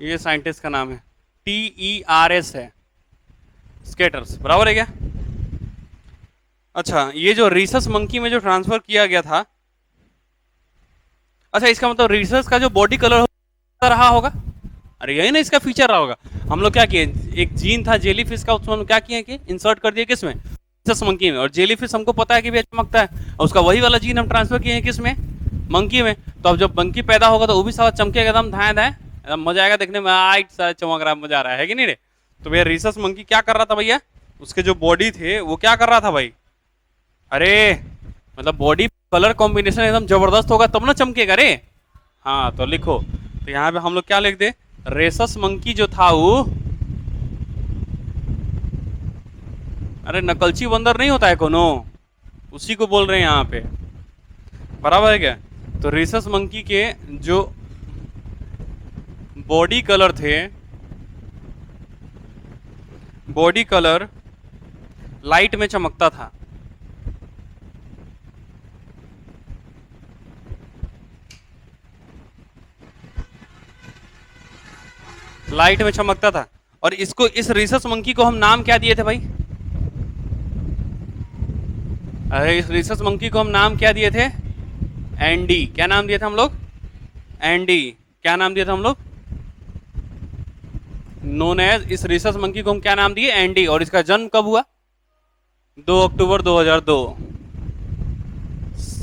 ये साइंटिस्ट का नाम है, TERS है, स्केटर्स, बराबर है क्या? अच्छा ये जो रीसस मंकी में जो ट्रांसफर किया गया था, अच्छा इसका मतलब रीसस का जो बॉडी कलर रहा होगा, अरे यही ना इसका फीचर रहा होगा। हम लोग क्या किए, एक जीन था जेलीफिश का, उसमें हम क्या किए कि इंसर्ट कर दिए किसमें? रीसस मंकी में। और जेलीफिश हमको पता है कि भी चमकता है, और उसका वही वाला जीन हम ट्रांसफर किए हैं किसमें? मंकी में। तो अब जब मंकी पैदा होगा तो वो भी सारा चमकेगा एकदम धाए धाए, एकदम मजा आएगा देखने में, आइट सा चमक रहा, मजा आ रहा है कि नहीं रे? तो भैया रीसस मंकी क्या कर रहा था भैया? उसके जो बॉडी थे वो क्या कर रहा था भाई? अरे मतलब बॉडी कलर कॉम्बिनेशन एकदम जबरदस्त होगा तब ना चमकेगा रे। हाँ तो लिखो, तो यहाँ पे हम लोग क्या लिख दे, रेसस मंकी जो था वो, अरे नकलची बंदर नहीं होता है कोनो, उसी को बोल रहे हैं यहाँ पे, बराबर है क्या? तो रेसस मंकी के जो बॉडी कलर थे, बॉडी कलर लाइट में चमकता था। लाइट में चमकता था। और इसको, इस रीसस मंकी को हम नाम क्या दिए थे भाई? अरे इस रीसस मंकी को हम नाम क्या दिए थे? एंडी। क्या नाम दिया था हम लोग? एंडी। क्या नाम दिया था हम लोग? नोन एज, इस रीसस मंकी को हम क्या नाम दिए? एंडी। और इसका जन्म कब हुआ? 2 अक्टूबर 2002,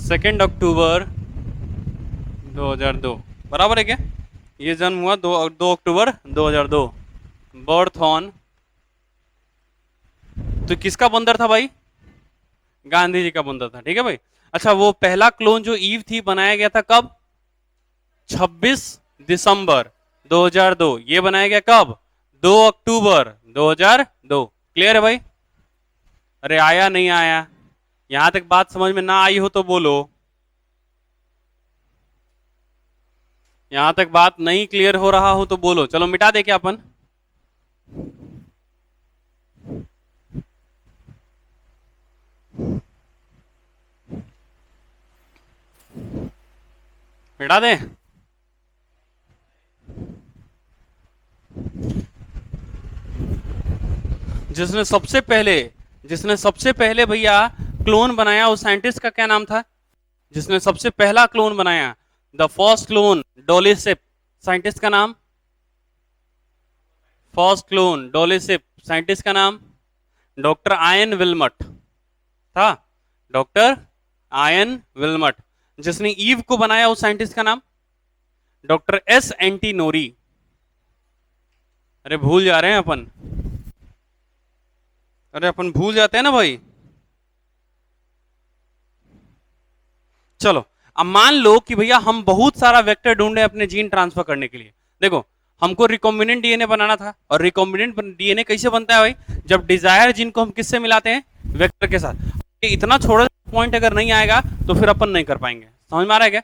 2 अक्टूबर 2002, बराबर है क्या? ये जन्म हुआ 2 अक्टूबर 2002। बर्थ ऑन, तो किसका बंदर था भाई? गांधी जी का बंदर था, ठीक है भाई। अच्छा, वो पहला क्लोन जो ईव थी बनाया गया था कब? 26 दिसंबर 2002। ये बनाया गया कब? 2 अक्टूबर 2002। क्लियर है भाई? अरे आया नहीं आया? यहां तक बात समझ में ना आई हो तो बोलो। यहां तक बात नहीं क्लियर हो रहा हो तो बोलो। चलो मिटा दे क्या अपन? मिटा दे? जिसने सबसे पहले जिसने सबसे पहले भैया क्लोन बनाया उस साइंटिस्ट का क्या नाम था? जिसने सबसे पहला क्लोन बनाया, द फर्स्ट क्लोन डोलिसिप, साइंटिस्ट का नाम? फर्स्ट क्लोन डोलिसिप, साइंटिस्ट का नाम? डॉक्टर आयन विल्मट था। Doctor Ian Wilmut. जिसने ईव को बनाया उस साइंटिस्ट का नाम? Doctor S Antinori. अरे भूल जा रहे हैं अपन। अरे अपन भूल जाते हैं ना भाई। चलो, अब मान लो कि भैया हम बहुत सारा वेक्टर ढूंढे अपने जीन ट्रांसफर करने के लिए। देखो, हमको रिकॉम्बिनेंट डीएनए बनाना था, और रिकॉम्बिनेंट डीएनए कैसे बनता है भाई? जब डिजायर जीन को हम किससे मिलाते हैं? वेक्टर के साथ। इतना छोटा पॉइंट अगर नहीं आएगा तो फिर अपन नहीं कर पाएंगे। समझ में आ रहा है क्या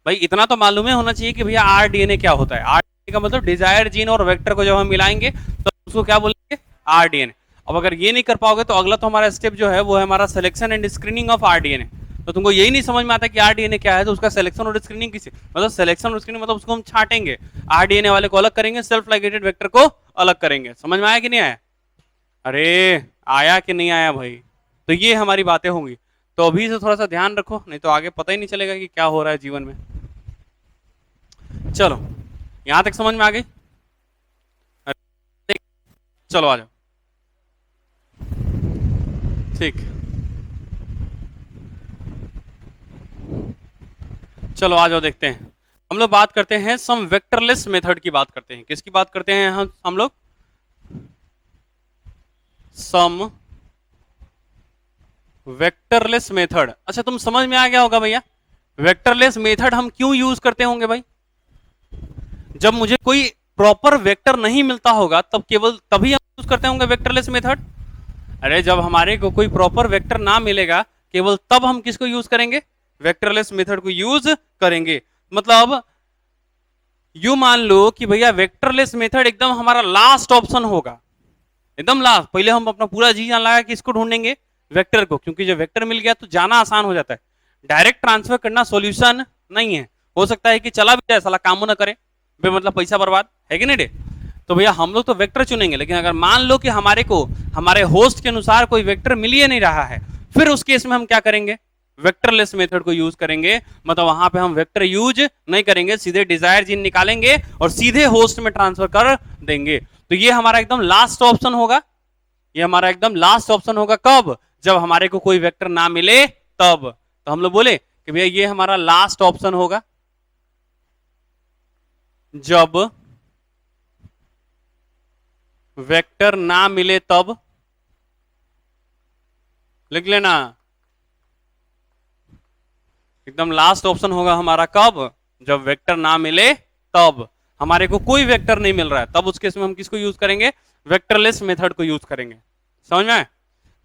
भाई? इतना तो मालूम है होना चाहिए कि भैया आरडीएनए क्या होता है। आरडीएनए का मतलब डिजायर जीन और वेक्टर को जब हम मिलाएंगे तो उसको क्या बोलेंगे? आरडीएनए। अब अगर ये नहीं कर पाओगे तो अगला तो हमारा स्टेप जो है वो है हमारा selection and screening of rDNA. तो तुमको यही नहीं समझ में आता कि आरडीएनए क्या है, तो उसका सिलेक्शन और स्क्रीनिंग किसी, मतलब सिलेक्शन और स्क्रीनिंग मतलब उसको हम छाटेंगे, आरडीएनए वाले को अलग करेंगे, सेल्फ लाइगेटेड वेक्टर को अलग करेंगे। समझ में आया कि नहीं आया? अरे आया कि नहीं आया भाई? तो ये हमारी बातें होंगी। तो अभी से थोड़ा सा ध्यान रखो, नहीं तो आगे पता ही नहीं चलेगा कि क्या हो रहा है जीवन में। चलो, यहां तक समझ में आ गई? चलो आ जाओ। ठीक, चलो आ जाओ, देखते हैं। हम लोग बात करते हैं सम वेक्टरलेस मेथड की बात करते हैं। किसकी बात करते हैं हम लोग? सम वेक्टरलेस मेथड। अच्छा, तुम समझ में आ गया होगा भैया वेक्टरलेस मेथड हम क्यों यूज करते होंगे भाई? जब मुझे कोई प्रॉपर वेक्टर नहीं मिलता होगा तब केवल तभी हम यूज करते होंगे वेक्टरलेस मेथड। अरे जब हमारे को कोई प्रॉपर वेक्टर ना मिलेगा केवल तब हम किसको यूज करेंगे? वेक्टरलेस मेथड को यूज करेंगे। मतलब यू मान लो कि भैया वेक्टरलेस मेथड एकदम हमारा लास्ट ऑप्शन होगा, एकदम लास्ट। पहले हम अपना पूरा जी जान लगा कि इसको ढूंढेंगे वेक्टर को, क्योंकि जब वेक्टर मिल गया तो जाना आसान हो जाता है। डायरेक्ट ट्रांसफर करना सॉल्यूशन नहीं है। हो सकता है कि चला भी जाए, साला काम ना करे, मतलब पैसा बर्बाद है कि नहीं डे? तो भैया हम लोग तो वेक्टर चुनेंगे, लेकिन अगर मान लो कि हमारे को हमारे होस्ट के अनुसार कोई वेक्टर मिल ही नहीं रहा है, फिर उस केस में हम क्या करेंगे? वेक्टरलेस मेथड को यूज करेंगे। मतलब वहां पे हम वेक्टर यूज नहीं करेंगे, सीधे डिजायर जीन निकालेंगे और सीधे होस्ट में ट्रांसफर कर देंगे। तो ये हमारा एकदम लास्ट ऑप्शन होगा। ये हमारा एकदम लास्ट ऑप्शन होगा कब? जब हमारे को कोई वेक्टर ना मिले तब। तो हम लोग बोले कि भैया ये हमारा लास्ट ऑप्शन होगा जब वेक्टर ना मिले तब। लिख लेना, एकदम लास्ट ऑप्शन होगा हमारा कब? जब वेक्टर ना मिले तब। हमारे को कोई वेक्टर नहीं मिल रहा है तब उस केस में हम किसको यूज करेंगे? वेक्टरलेस मेथड को यूज करेंगे। समझ में?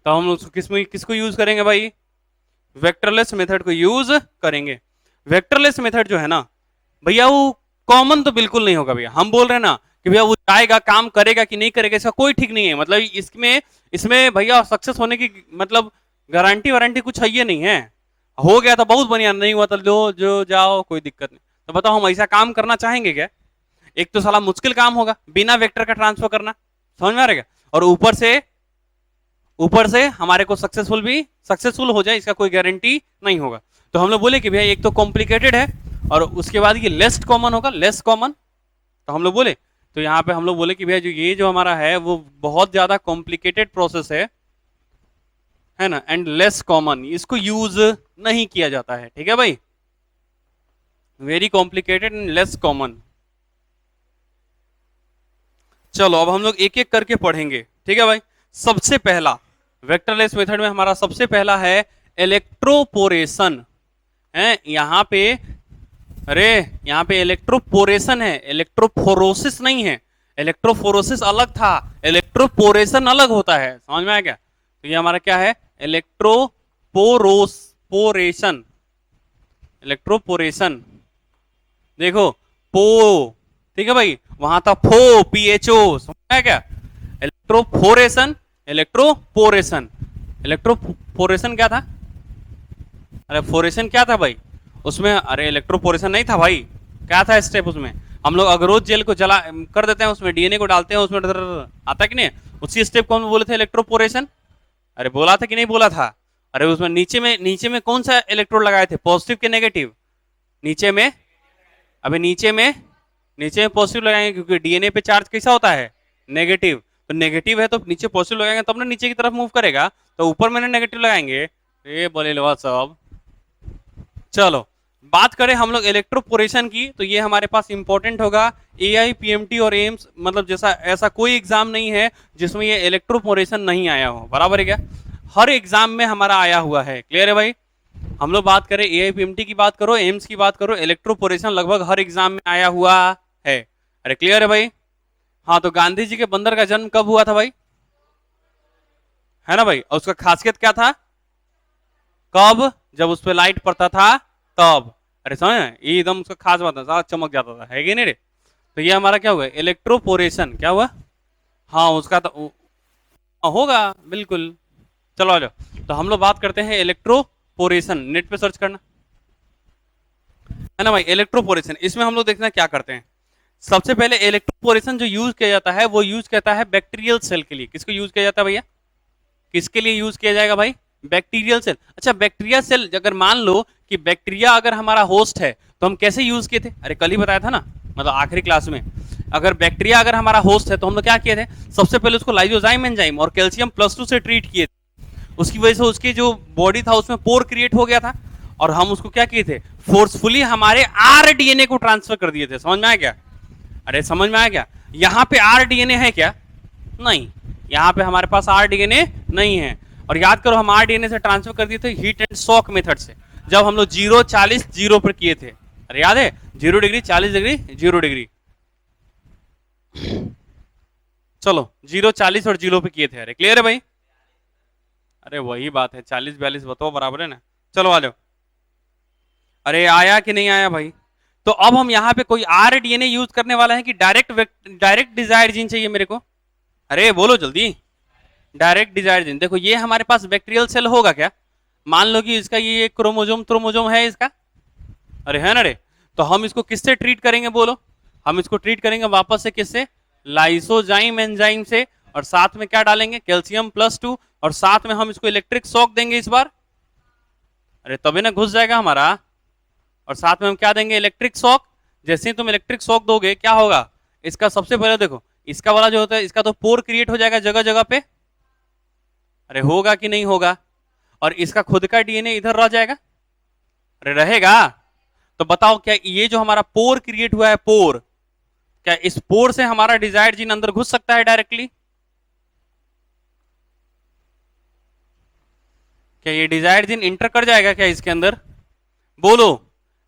तो हम लोग किसको यूज करेंगे भाई? वेक्टरलेस मेथड को यूज करेंगे। वेक्टरलेस मेथड जो है ना भैया वो कॉमन तो बिल्कुल नहीं होगा भैया। हम बोल रहे हैं ना कि भैया वो जाएगा, काम करेगा कि नहीं करेगा इसका कोई ठीक नहीं है। मतलब इसमें इसमें भैया सक्सेस होने की मतलब गारंटी वारंटी कुछ है ये नहीं है। हो गया तो बहुत बढ़िया, नहीं हुआ तो जो जाओ, कोई दिक्कत नहीं। तो बताओ हम ऐसा काम करना चाहेंगे क्या? एक तो साला मुश्किल काम होगा बिना वेक्टर का ट्रांसफर करना, समझ में आ रहा है? और ऊपर से हमारे को सक्सेसफुल हो जाए इसका कोई गारंटी नहीं होगा। तो हम लोग बोले कि भैया एक तो कॉम्प्लिकेटेड है और उसके बाद ये लेस्ट कॉमन होगा, लेस कॉमन। तो हम लोग बोले, तो यहाँ पे हम लोग बोले कि भैया जो हमारा है वो बहुत ज्यादा कॉम्प्लिकेटेड प्रोसेस है। है ना, एंड लेस कॉमन, इसको यूज नहीं किया जाता है, ठीक है भाई, very complicated and less common. चलो अब हम लोग एक एक करके पढ़ेंगे, ठीक है भाई। सबसे पहला वेक्टरलेस मेथड में हमारा सबसे पहला है इलेक्ट्रोपोरेशन, है यहाँ पे, अरे यहाँ पे इलेक्ट्रोपोरेशन है, इलेक्ट्रोफोरोसिस नहीं है, इलेक्ट्रोफोरोसिस अलग था, इलेक्ट्रोपोरेशन अलग होता है, समझ में आया क्या? तो ये हमारा क्या है, इलेक्ट्रोपोरेशन, इलेक्ट्रोपोरेशन, देखो पो, ठीक है भाई, वहां था फो, पीएचओ, समझ में आया क्या? इलेक्ट्रोफोरेशन, इलेक्ट्रोपोरेशन, इलेक्ट्रोपोरेशन क्या था, अरे फोरेशन क्या था भाई उसमें, अरे इलेक्ट्रोपोरेशन नहीं था भाई, क्या था स्टेप उसमें, हम लोग अगरोज जेल को जला कर देते हैं, उसमें डीएनए को डालते हैं, उसमें आता कि नहीं, उसी स्टेप को हम बोले थे इलेक्ट्रोपोरेशन, अरे बोला था कि नहीं बोला था? अरे उसमें नीचे में कौन सा इलेक्ट्रोड लगाए थे, पॉजिटिव के नेगेटिव, नीचे में, अभी नीचे में पॉजिटिव लगाएंगे, क्योंकि डीएनए पे चार्ज कैसा होता है, नेगेटिव, तो नेगेटिव है तो नीचे पॉजिटिव लगाएंगे तब ना नीचे की तरफ मूव करेगा, तो ऊपर में नेगेटिव लगाएंगे, ये बोले लो सब। चलो बात करें हम लोग इलेक्ट्रोपोरेशन की, तो ये हमारे पास इंपॉर्टेंट होगा, एआई पीएमटी और एम्स, मतलब जैसा ऐसा कोई एग्जाम नहीं है जिसमें ये इलेक्ट्रोपोरेशन नहीं आया हो, बराबर है क्या? हर एग्जाम में हमारा आया हुआ है, क्लियर है भाई? हम लोग बात करें एआई पीएमटी की बात करो, एम्स की बात करो, इलेक्ट्रोपोरेशन लगभग हर एग्जाम में आया हुआ है, अरे क्लियर है भाई? हाँ, तो गांधी जी के बंदर का जन्म कब हुआ था भाई, है ना भाई, और उसका खासियत क्या था, कब, जब उस पर लाइट पड़ता था तब, अरे समझ ये एकदम उसका खास बात था, चमक जाता था, है कि नहीं रे? तो ये हमारा क्या हुआ, इलेक्ट्रोपोरेशन, क्या हुआ, हाँ उसका तो होगा बिल्कुल। चलो आ जाओ, तो हम लोग बात करते हैं इलेक्ट्रोपोरेशन, नेट पे सर्च करना, है ना भाई, इलेक्ट्रोपोरेशन, इसमें हम लोग देखना क्या करते हैं, सबसे पहले इलेक्ट्रोपोरेशन जो यूज किया जाता है वो यूज करता है बैक्टीरियल सेल के लिए, किसको यूज किया जाता है भैया, किसके लिए यूज किया जाएगा भाई, बैक्टीरियल सेल, अच्छा बैक्टीरिया सेल, अगर मान लो कि बैक्टीरिया अगर हमारा होस्ट है तो हम कैसे यूज किए थे, अरे कल ही बताया था ना, मतलब आखिरी क्लास में, अगर बैक्टीरिया अगर हमारा होस्ट है तो हम लोग क्या किए थे, सबसे पहले उसको लाइजोजाइम एंजाइम और कैल्शियम +2 से ट्रीट किए थे, उसकी वजह से उसकी जो बॉडी था उसमें पोर क्रिएट हो गया था, और हम उसको क्या किए थे, फोर्सफुली हमारे आरडीएनए को ट्रांसफर कर दिए थे, समझ में आया क्या, अरे समझ में आया क्या, यहाँ पे आरडीएनए है क्या, नहीं, यहाँ पे हमारे पास आरडीएनए नहीं है, और याद करो हम आरडीएनए से ट्रांसफर कर दिए थे हीट एंड शॉक मेथड से, जब हम लोग 0 40 0 पर किए थे, अरे याद है 0 डिग्री 40 डिग्री 0 डिग्री, चलो 0 40 और 0 पे किए थे, अरे क्लियर है भाई, अरे वही बात है 40 42 बताओ बराबर है ना, चलो आ जाओ, अरे आया कि नहीं आया भाई? तो अब हम यहाँ पे कोई आरडीएनए यूज करने वाला है कि डायरेक्ट डिजायर जीन चाहिए मेरे को, अरे बोलो जल्दी, डायरेक्ट डिजायर जीन, देखो ये हमारे पास बैक्टीरियल सेल होगा क्या, मान लो कि इसका ये क्रोमोजोम है इसका, अरे है ना रे, तो हम इसको किससे ट्रीट करेंगे बोलो, हम इसको ट्रीट करेंगे वापस से किससे, लाइसोजाइम एंजाइम से, और साथ में क्या डालेंगे, कैल्शियम +2, और साथ में हम इसको इलेक्ट्रिक शॉक देंगे इस बार, अरे तभी ना घुस जाएगा हमारा, और साथ में हम क्या देंगे, इलेक्ट्रिक शॉक, जैसे ही तुम इलेक्ट्रिक शॉक दोगे क्या होगा, इसका सबसे पहले देखो, इसका वाला जो होता है इसका तो पोर क्रिएट हो जाएगा जगह जगह पे, अरे होगा कि नहीं होगा, और इसका खुद का डीएनए इधर रह जाएगा, अरे रहेगा, तो बताओ क्या ये जो हमारा पोर क्रिएट हुआ है, पोर, क्या इस पोर से हमारा डिजायर्ड जीन अंदर घुस सकता है डायरेक्टली, क्या ये डिजायर्ड जीन इंटर कर जाएगा क्या इसके अंदर, बोलो,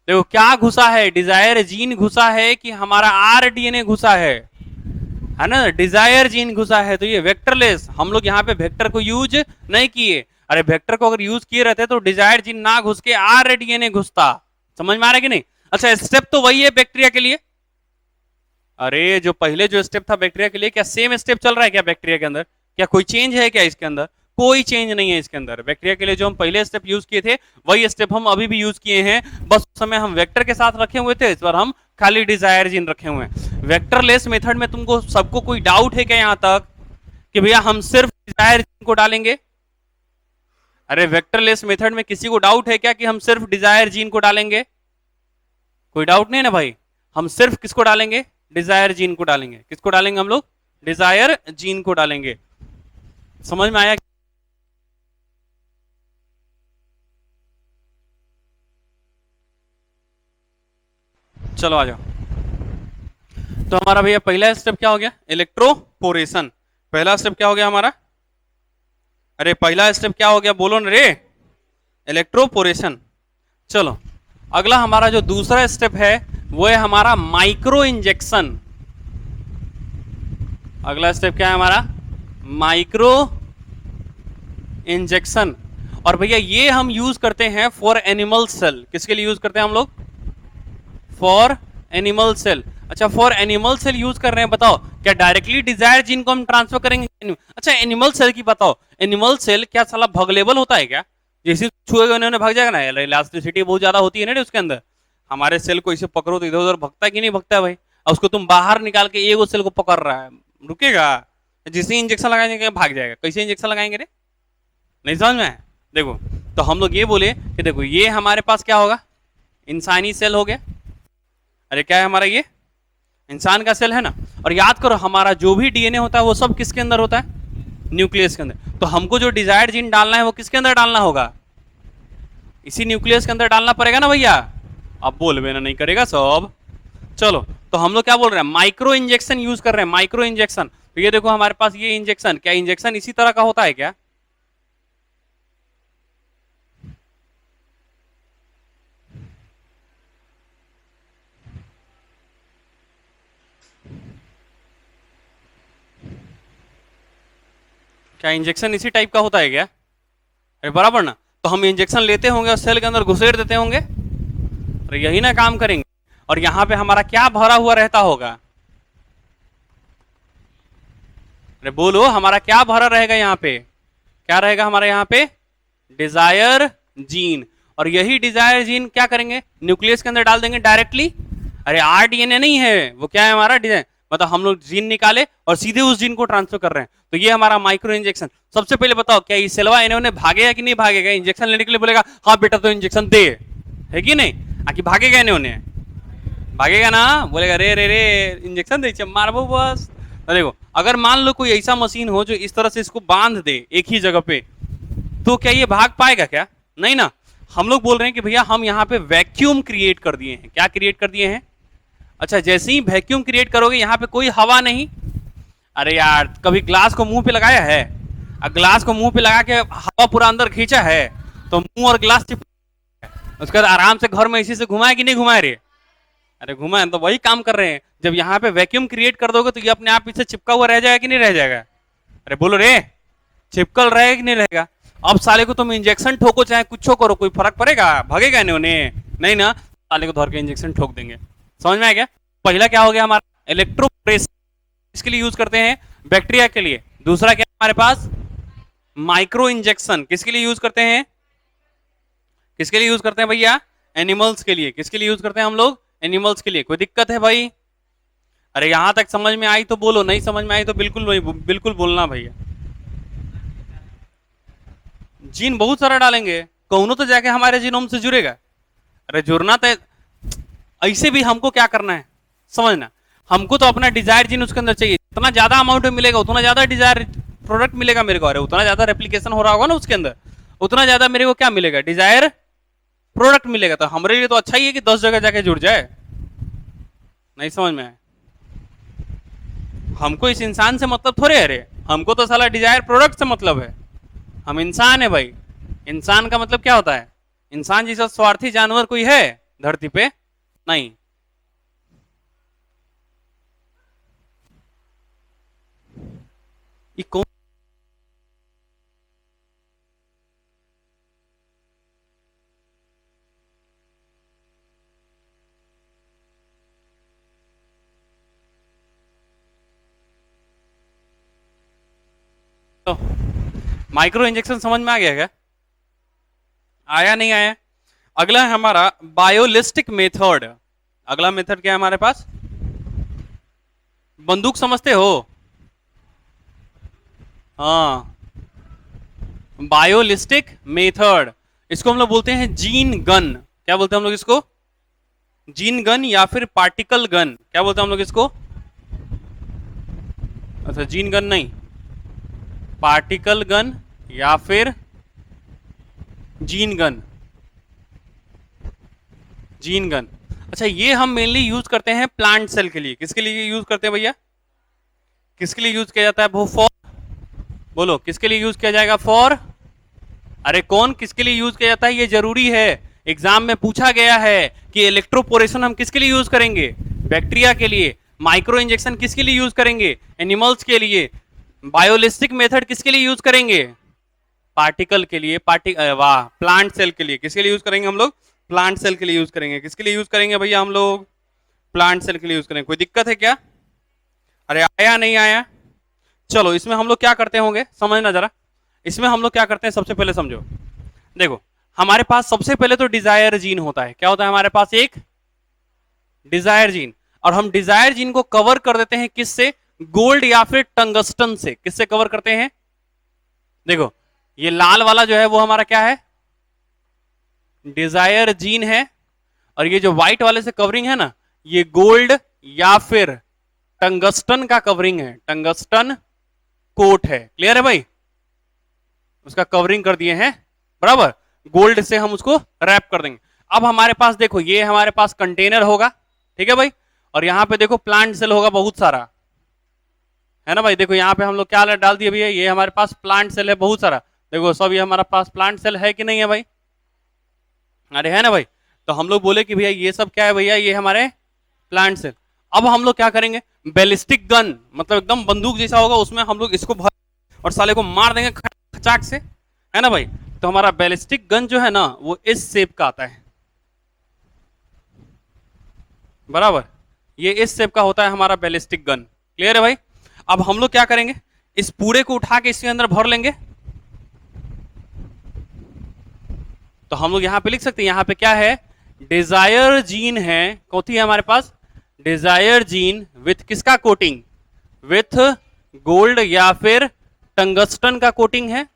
देखो क्या घुसा है, डिजायर जीन घुसा है कि हमारा आरडीएनए घुसा है ना, डिजायर जीन घुसा है, तो ये वेक्टरलेस, हम लोग यहाँ पे वेक्टर को यूज नहीं किए, अरे वेक्टर को अगर यूज किए रहते तो डिजायर जीन ना घुस के आरडीएनए घुसता, समझ में आ रहा है कि नहीं? अच्छा स्टेप तो वही है बैक्टीरिया के लिए, अरे जो पहले जो स्टेप था बैक्टीरिया के लिए, क्या सेम स्टेप चल रहा है क्या बैक्टीरिया के अंदर, क्या कोई चेंज है क्या इसके अंदर, कोई चेंज नहीं है इसके अंदर, बैक्टीरिया के लिए जो हम पहले स्टेप यूज किए थे वही स्टेप हम अभी भी यूज किए हैं, बस उस समय हम वेक्टर के साथ रखे हुए थे, इस बार हम खाली डिजायर जीन रखे हुए हैं। वेक्टरलेस मेथड में तुमको सबको कोई डाउट है क्या यहाँ तक कि भैया हम सिर्फ डिजायर जीन को डालेंगे, अरे वेक्टरलेस मेथड में किसी को डाउट है क्या कि हम सिर्फ डिजायर जीन को डालेंगे, कोई डाउट नहीं है ना भाई, हम सिर्फ किसको डालेंगे, डिजायर जीन को डालेंगे, किसको डालेंगे हम लोग, डिजायर जीन को डालेंगे, समझ में आया? चलो आ जाओ। तो हमारा भैया पहला स्टेप क्या हो गया? इलेक्ट्रोपोरेशन। पहला स्टेप क्या हो गया हमारा? अरे पहला स्टेप क्या हो गया बोलो ना रे? इलेक्ट्रोपोरेशन। चलो अगला हमारा जो दूसरा स्टेप है वो है हमारा माइक्रो इंजेक्शन। अगला स्टेप क्या है हमारा? Micro injection. और भैया ये हम यूज करते हैं फॉर एनिमल सेल। किसके लिए यूज करते हैं हम लोग? For animal cell. अच्छा फॉर एनिमल सेल यूज कर रहे हैं, बताओ क्या डायरेक्टली डिजायर जीन को हम ट्रांसफर करेंगे? अच्छा एनिमल सेल की बताओ, एनिमल सेल क्या साला भगलेबल होता है क्या? जैसे छुएगा उन्होंने भाग जाएगा ना, इलास्टिसिटी बहुत ज्यादा होती है ना उसके अंदर। हमारे सेल को इसे पकड़ो तो इधर उधर भगता कि नहीं भगता है भाई? और उसको तुम बाहर निकाल के एक सेल को पकड़ रहा है, रुकेगा? जिसे इंजेक्शन लगाएंगे भाग जाएगा। कैसे इंजेक्शन लगाएंगे रे? नहीं समझ में आया? देखो तो हम लोग ये बोले कि देखो ये हमारे पास क्या होगा? इंसानी सेल हो गया। अरे क्या है हमारा? ये इंसान का सेल है ना। और याद करो हमारा जो भी डीएनए होता है वो सब किसके अंदर होता है? न्यूक्लियस के अंदर। तो हमको जो डिजायर्ड जीन डालना है वो किसके अंदर डालना होगा? इसी न्यूक्लियस के अंदर डालना पड़ेगा ना भैया। अब बोल बेना नहीं करेगा सब। चलो तो हम लोग क्या बोल रहे हैं? माइक्रो इंजेक्शन यूज कर रहे हैं, माइक्रो इंजेक्शन। तो ये देखो हमारे पास ये इंजेक्शन, क्या इंजेक्शन इसी तरह का होता है क्या? क्या इंजेक्शन इसी टाइप का होता है क्या? अरे बराबर ना। तो हम इंजेक्शन लेते होंगे और सेल के अंदर घुसेड़ देते होंगे। अरे यही ना काम करेंगे। और यहां पे हमारा क्या भरा हुआ रहता होगा? अरे बोलो हमारा क्या भरा रहेगा यहाँ पे? क्या रहेगा हमारा यहाँ पे? Desire gene. और यही डिजायर जीन क्या करेंगे? न्यूक्लियस के अंदर डाल देंगे डायरेक्टली। अरे आरडीएनए नहीं है वो, क्या है हमारा? डिजाइन। मतलब हम लोग जीन निकाले और सीधे उस जीन को ट्रांसफर कर रहे हैं। तो ये हमारा माइक्रो इंजेक्शन। सबसे पहले बताओ क्या ये सेलवा इन्होंने भागेगा कि नहीं भागेगा? इंजेक्शन लेने के लिए बोलेगा हाँ बेटा तो इंजेक्शन दे, है कि नहीं? आखिर भागेगा इन्होंने? भागेगा ना। बोलेगा रे रे रे इंजेक्शन दे मारबो बस। तो देखो अगर मान लो कोई ऐसा मशीन हो जो इस तरह से इसको बांध दे एक ही जगह पे, तो क्या ये भाग पाएगा क्या? नहीं ना। हम लोग बोल रहे हैं कि भैया हम यहाँ पे वैक्यूम क्रिएट कर दिए हैं। क्या क्रिएट कर दिए हैं? अच्छा जैसे ही वैक्यूम क्रिएट करोगे यहाँ पे कोई हवा नहीं। अरे यार कभी ग्लास को मुंह पे लगाया है? ग्लास को मुंह पे लगा के हवा पूरा अंदर खींचा है तो मुंह और ग्लास चिप, उसके बाद आराम से घर में इसी से घुमाए कि नहीं घुमाए रे? अरे घुमाए। तो वही काम कर रहे हैं। जब यहाँ पे वैक्यूम क्रिएट कर दोगे तो ये अपने आप पीछे चिपका हुआ रह जाएगा कि नहीं रह जाएगा? अरे बोलो रे, चिपकल रहेगा कि नहीं रहेगा? अब साले को तुम इंजेक्शन ठोको चाहे कुछ करो, कोई फर्क पड़ेगा? भागेगा इन्होंने? नहीं ना। साले को धर के इंजेक्शन ठोक देंगे। समझ में आ गया? पहला क्या हो गया हमारा? इलेक्ट्रोप्रेस। इसके लिए यूज करते हैं बैक्टीरिया के लिए। दूसरा क्या हमारे पास? Micro injection. किसके लिए यूज करते हैं? किसके लिए यूज करते हैं भैया? एनिमल्स के लिए। किसके लिए यूज करते हैं हम लोग? एनिमल्स के लिए। कोई दिक्कत है भाई? अरे यहां तक समझ में आई तो बोलो, नहीं समझ में आई तो बिल्कुल बिल्कुल बोलना भैया। जीन बहुत सारा डालेंगे, कौनो तो जाके हमारे जीनोम से जुड़ेगा। अरे जुड़ना तो ऐसे भी हमको क्या करना है समझना, हमको तो अपना डिजायर जीन उसके अंदर चाहिए। जितना ज्यादा अमाउंट में मिलेगा उतना ज्यादा डिजायर प्रोडक्ट मिलेगा मेरे को। अरे उतना ज्यादा रेप्लिकेशन हो रहा होगा ना उसके अंदर, उतना ज्यादा मेरे को क्या मिलेगा? डिजायर प्रोडक्ट मिलेगा। तो हमारे लिए तो अच्छा ही है कि 10 जगह जाके जुड़ जाए। नहीं समझ में आए? हमको इस इंसान से मतलब थोड़े है रे, हमको तो साला डिजायर प्रोडक्ट से मतलब है। हम इंसान है भाई। इंसान का मतलब क्या होता है? इंसान जैसा स्वार्थी जानवर कोई है धरती पे? नहीं। ये कौन? तो माइक्रो इंजेक्शन समझ में आ गया क्या? आया नहीं आया? अगला है हमारा बायोलिस्टिक मेथड। अगला मेथड क्या है हमारे पास? बंदूक समझते हो? हाँ, बायोलिस्टिक मेथड। इसको हम लोग बोलते हैं जीन गन। क्या बोलते हैं हम लोग इसको? जीन गन या फिर पार्टिकल गन। क्या बोलते हैं हम लोग इसको? अच्छा जीन गन नहीं, पार्टिकल गन या फिर जीन गन। Gene gun. अच्छा, ये हम मेनली यूज करते हैं प्लांट सेल के लिए। किसके लिए यूज करते हैं भैया? किसके लिए यूज किया जाता है? वो फॉर, बोलो किसके लिए यूज किया जाएगा? फॉर, अरे कौन किसके लिए यूज किया जाता है ये जरूरी है। एग्जाम में पूछा गया है कि इलेक्ट्रोपोरेशन हम किसके लिए यूज करेंगे? बैक्टीरिया के लिए। माइक्रो इंजेक्शन किसके लिए यूज करेंगे? एनिमल्स के लिए। बायोलिस्टिक मेथड किसके लिए यूज करेंगे? पार्टिकल के लिए। वाह, प्लांट सेल के लिए। किसके लिए यूज करेंगे हम लोग? प्लांट सेल के लिए यूज करेंगे। किसके लिए यूज करेंगे भैया हम लोग? प्लांट सेल के लिए यूज करेंगे। कोई दिक्कत है क्या? अरे आया नहीं आया? चलो, इसमें हम लोग क्या करते होंगे समझना जरा। इसमें हम लोग क्या करते हैं सबसे पहले समझो। देखो, हमारे पास सबसे पहले तो डिजायर जीन होता है। क्या होता है हमारे पास? एक डिजायर जीन। और हम डिजायर जीन को कवर कर देते हैं किससे? गोल्ड या फिर टंगस्टन से। किससे कवर करते हैं? देखो, ये लाल वाला जो है वो हमारा क्या है? डिजायर जीन है। और ये जो व्हाइट वाले से कवरिंग है ना, ये गोल्ड या फिर टंगस्टन का कवरिंग है। टंगस्टन कोट है। क्लियर है भाई? उसका कवरिंग कर दिए हैं, बराबर। गोल्ड से हम उसको रैप कर देंगे। अब हमारे पास देखो, ये हमारे पास कंटेनर होगा, ठीक है भाई। और यहां पे देखो प्लांट सेल होगा बहुत सारा, है ना भाई। देखो यहाँ पे हम लोग क्या डाल दिए भैया, ये हमारे पास प्लांट सेल है बहुत सारा। देखो सब ये हमारा पास प्लांट सेल है कि नहीं है भाई? अरे है ना भाई। तो हम लोग बोले कि भैया ये सब क्या है भैया? ये हमारे प्लांट सेल। अब हम लोग क्या करेंगे? बैलिस्टिक गन, मतलब एकदम बंदूक जैसा होगा, उसमें हम लोग इसको भर और साले को मार देंगे खचाक से, है ना भाई। तो हमारा बैलिस्टिक गन जो है ना, वो इस शेप का आता है, बराबर। ये इस शेप का होता है हमारा बैलिस्टिक गन। क्लियर है भाई? अब हम लोग क्या करेंगे? इस पूरे को उठा के इसके अंदर भर लेंगे। तो हम लोग यहां पे लिख सकते हैं, यहां पे क्या है? डिजायर जीन है। कौन सी है हमारे पास? डिजायर जीन विथ किसका कोटिंग? विथ गोल्ड या फिर टंगस्टन का कोटिंग है।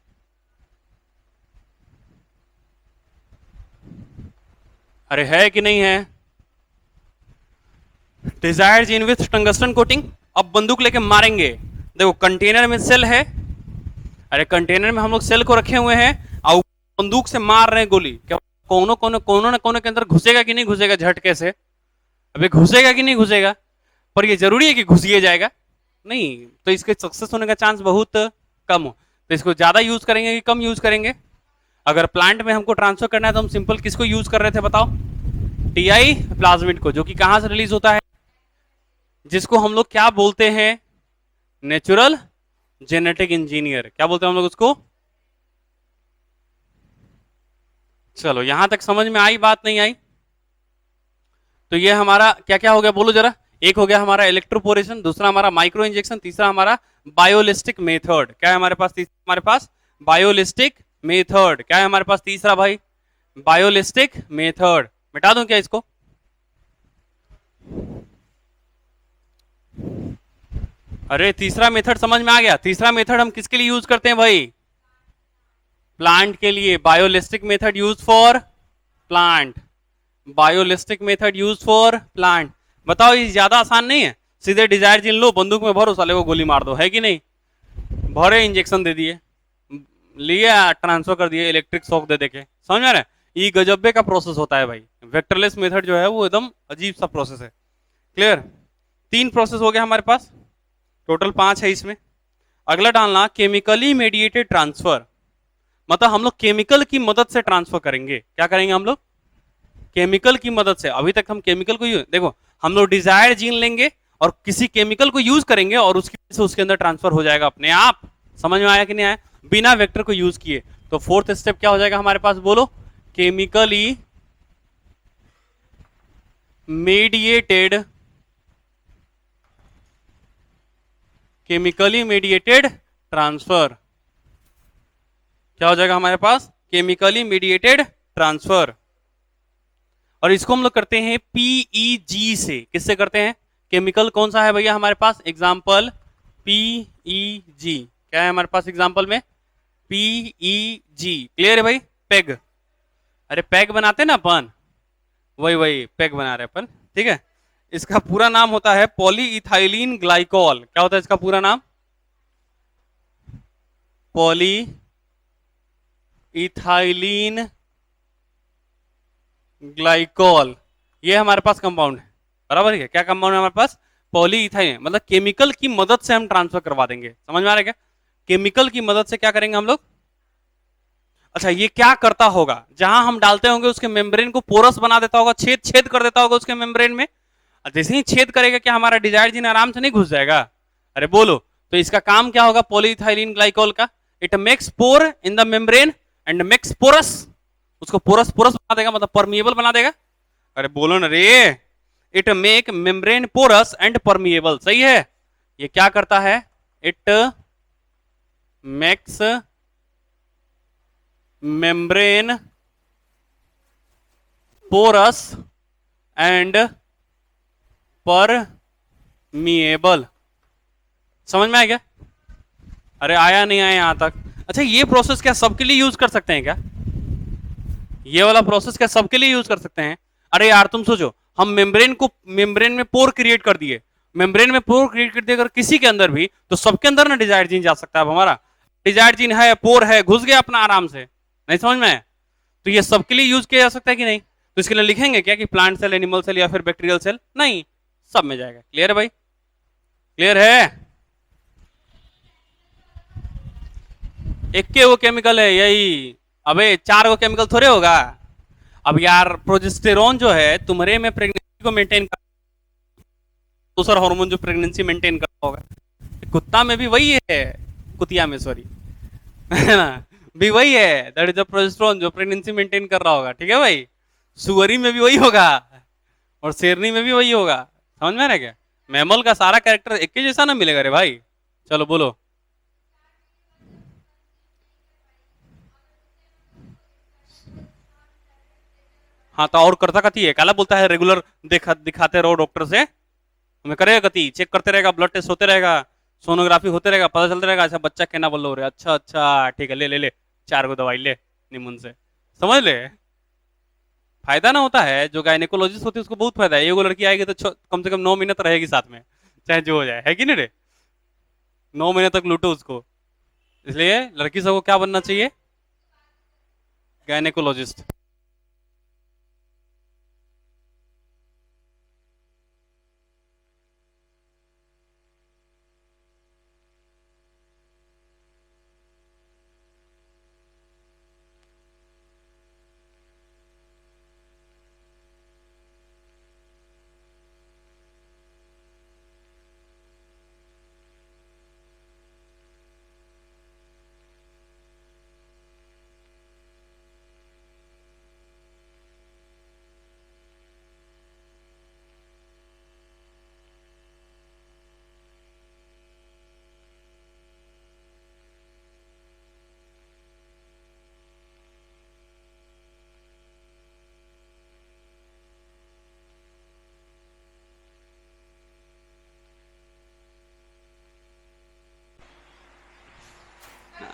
अरे है कि नहीं है? Desire gene with tungsten coating. अब बंदूक लेके मारेंगे। देखो कंटेनर में सेल है, अरे कंटेनर में हम लोग सेल को रखे हुए हैं और बंदूक से मार रहे हैं गोली। क्या कोनो कोनो कोनो ना कोनो के अंदर घुसेगा कि नहीं घुसेगा झटके से? अबे घुसेगा कि नहीं घुसेगा? पर ये जरूरी है कि घुस ही जाएगा? नहीं। तो इसके सक्सेस होने का चांस बहुत कम हो। तो इसको ज्यादा यूज करेंगे कि कम यूज करेंगे? अगर प्लांट में हमको ट्रांसफर करना है तो हम सिंपल किसको यूज कर रहे थे बताओ? टीआई प्लाज्मिड को, जो कि कहां से रिलीज होता है? जिसको हम लोग क्या बोलते हैं? Natural genetic engineer. क्या बोलते हैं हम लोग उसको? चलो यहां तक समझ में आई बात? नहीं आई? तो ये हमारा क्या क्या हो गया बोलो जरा। एक हो गया हमारा इलेक्ट्रोपोरेशन, दूसरा हमारा माइक्रो इंजेक्शन, तीसरा हमारा बायोलिस्टिक मेथड। क्या है हमारे पास? तीसरा हमारे पास बायोलिस्टिक मेथड। क्या है हमारे पास तीसरा भाई? Biolistic method. मिटा दूं क्या इसको? अरे तीसरा मेथड समझ में आ गया? तीसरा मेथड हम किसके लिए यूज करते हैं भाई? प्लांट के लिए। Biolistic method use for plant. Biolistic method use for plant. बताओ ये ज्यादा आसान नहीं है? सीधे डिजायर जीन लो, बंदूक में भरो, साले को गोली मार दो, है कि नहीं? भरे, इंजेक्शन दे दिए, लिए ट्रांसफर कर दिए, इलेक्ट्रिक शॉक दे देके। समझ में रहे? ये गजब्बे का प्रोसेस होता है भाई। वेक्टरलेस मेथड जो है वो एकदम अजीब सा प्रोसेस है। क्लियर? तीन प्रोसेस हो गया हमारे पास, टोटल 5 है इसमें। अगला डालना केमिकली मेडिएटेड ट्रांसफर। मतलब हम लोग केमिकल की मदद से ट्रांसफर करेंगे। क्या करेंगे हम लोग? केमिकल की मदद से। अभी तक हम केमिकल को देखो, हम लोग डिजायर जीन लेंगे और किसी केमिकल को यूज करेंगे और उसकी वजह से उसके अंदर ट्रांसफर हो जाएगा अपने आप। समझ में आया कि नहीं आया? बिना वेक्टर को यूज किए। तो फोर्थ स्टेप क्या हो जाएगा हमारे पास बोलो? Chemically mediated, chemically mediated transfer. क्या हो जाएगा हमारे पास? Chemically mediated transfer. और इसको हम लोग करते हैं पीईजी से। किससे करते हैं? केमिकल कौन सा है भैया हमारे पास? Example PEG. क्या है हमारे पास एग्जाम्पल में? पीईजी। क्लियर है भाई? पेग। अरे पैग बनाते ना अपन, वही वही पैग बना रहे अपन, ठीक है। इसका पूरा नाम होता है पॉलीइथाइलिन ग्लाइकॉल। क्या होता है इसका पूरा नाम? Poly ethylene glycol. ये हमारे पास कंपाउंड है, बराबर है। क्या कंपाउंड है हमारे पास? पॉलीइथाइल, मतलब केमिकल की मदद से हम ट्रांसफर करवा देंगे। समझ में आ रहा है क्या? केमिकल की मदद से क्या करेंगे हम लोग? अच्छा, ये क्या करता होगा? जहां हम डालते होंगे उसके मेम्ब्रेन को पोरस बना देता होगा, छेद छेद कर देता होगा उसके मेम्ब्रेन में। जैसे ही छेद करेगा, क्या हमारा डिजायर्ड जीन आराम से नहीं घुस जाएगा? अरे बोलो, तो इसका काम क्या होगा पॉलीइथाइलिन ग्लाइकोल का? It makes pore in the membrane and makes porous, उसको पोरस पोरस बना देगा, मतलब परमिएबल बना देगा। अरे बोलो ना रे, it make membrane porous and permeable, सही है। ये क्या करता है? It makes membrane porous and permeable. समझ में आया क्या? अरे आया नहीं आया यहां तक? अच्छा, ये प्रोसेस क्या सबके लिए यूज कर सकते हैं क्या? ये वाला प्रोसेस क्या सबके लिए यूज कर सकते हैं? अरे यार तुम सोचो, हम मेम्ब्रेन में पोर क्रिएट कर दिए, मेम्ब्रेन में पोर क्रिएट कर दिए अगर किसी के अंदर भी, तो सबके अंदर ना डिजायर्ड जीन जा सकता है। अब हमारा डिजायर्ड जीन है, पोर है, घुस गया अपना आराम से। नहीं समझ में आया? तो ये सबके लिए यूज किया जा सकता है कि नहीं? तो इसके लिए लिखेंगे क्या कि प्लांट सेल, एनिमल सेल या फिर बैक्टीरियल सेल? नहीं, सब में जाएगा। क्लियर है भाई? क्लियर है? एक के वो केमिकल है यही। अबे 4 गो केमिकल थोड़े होगा। अब यार प्रोजेस्टेरोन जो है तुम्हारे में प्रेगनेंसी को मेंटेन कर, दूसरा हार्मोन जो प्रेगनेंसी मेंटेन करता होगा, कुत्ता में भी वही है, कुतिया में सॉरी है ना, भी वही है। दैट इज द प्रोजेस्टेरोन जो प्रेगनेंसी मेंटेन कर रहा होगा। ठीक है भाई? सुअरी में भी वही होगा और शेरनी में भी वही होगा। समझ में आ रहा है क्या? मैमल का सारा कैरेक्टर एक ही जैसा ना मिलेगा रे भाई। चलो बोलो। हाँ तो और करता कथी है? काला बोलता है रेगुलर दिखाते रहो डॉक्टर से, हमें करेगा कथी? चेक करते रहेगा, ब्लड टेस्ट होते रहेगा, सोनोग्राफी होते रहेगा, पता चलता रहेगा अच्छा बच्चा कहना बोल रहे, अच्छा अच्छा ठीक है, ले ले ले 4 गो दवाई ले निमुन से। समझ ले, फायदा ना होता है। जो गायनेकोलॉजिस्ट होती है उसको बहुत फायदा है। एगो लड़की आएगी तो कम से कम 9 महीने तो रहेगी साथ में, चाहे जो हो जाए, है कि नहीं रे? 9 महीने तक लूटो उसको। इसलिए लड़की सबको क्या बनना चाहिए? गायनेकोलॉजिस्ट।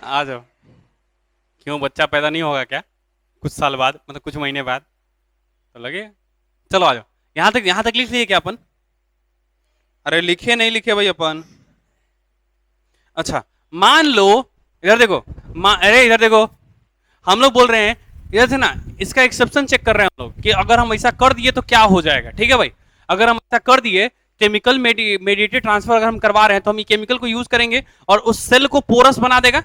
आ जाओ। क्यों बच्चा पैदा नहीं होगा क्या कुछ साल बाद, मतलब कुछ महीने बाद तो लगे? चलो आ जाओ। यहाँ तक लिख लिए क्या अपन? अरे लिखे नहीं लिखे भाई अपन? अच्छा, मान लो, इधर देखो, अरे इधर देखो, हम लोग बोल रहे हैं इधर से ना, इसका एक्सेप्शन चेक कर रहे हैं हम लोग कि अगर हम ऐसा कर दिए तो क्या हो जाएगा। ठीक है भाई? अगर हम ऐसा कर दिए, केमिकल मेडिएटेड ट्रांसफर अगर हम करवा रहे हैं, तो हम ये केमिकल को यूज करेंगे और उस सेल को पोरस बना देगा।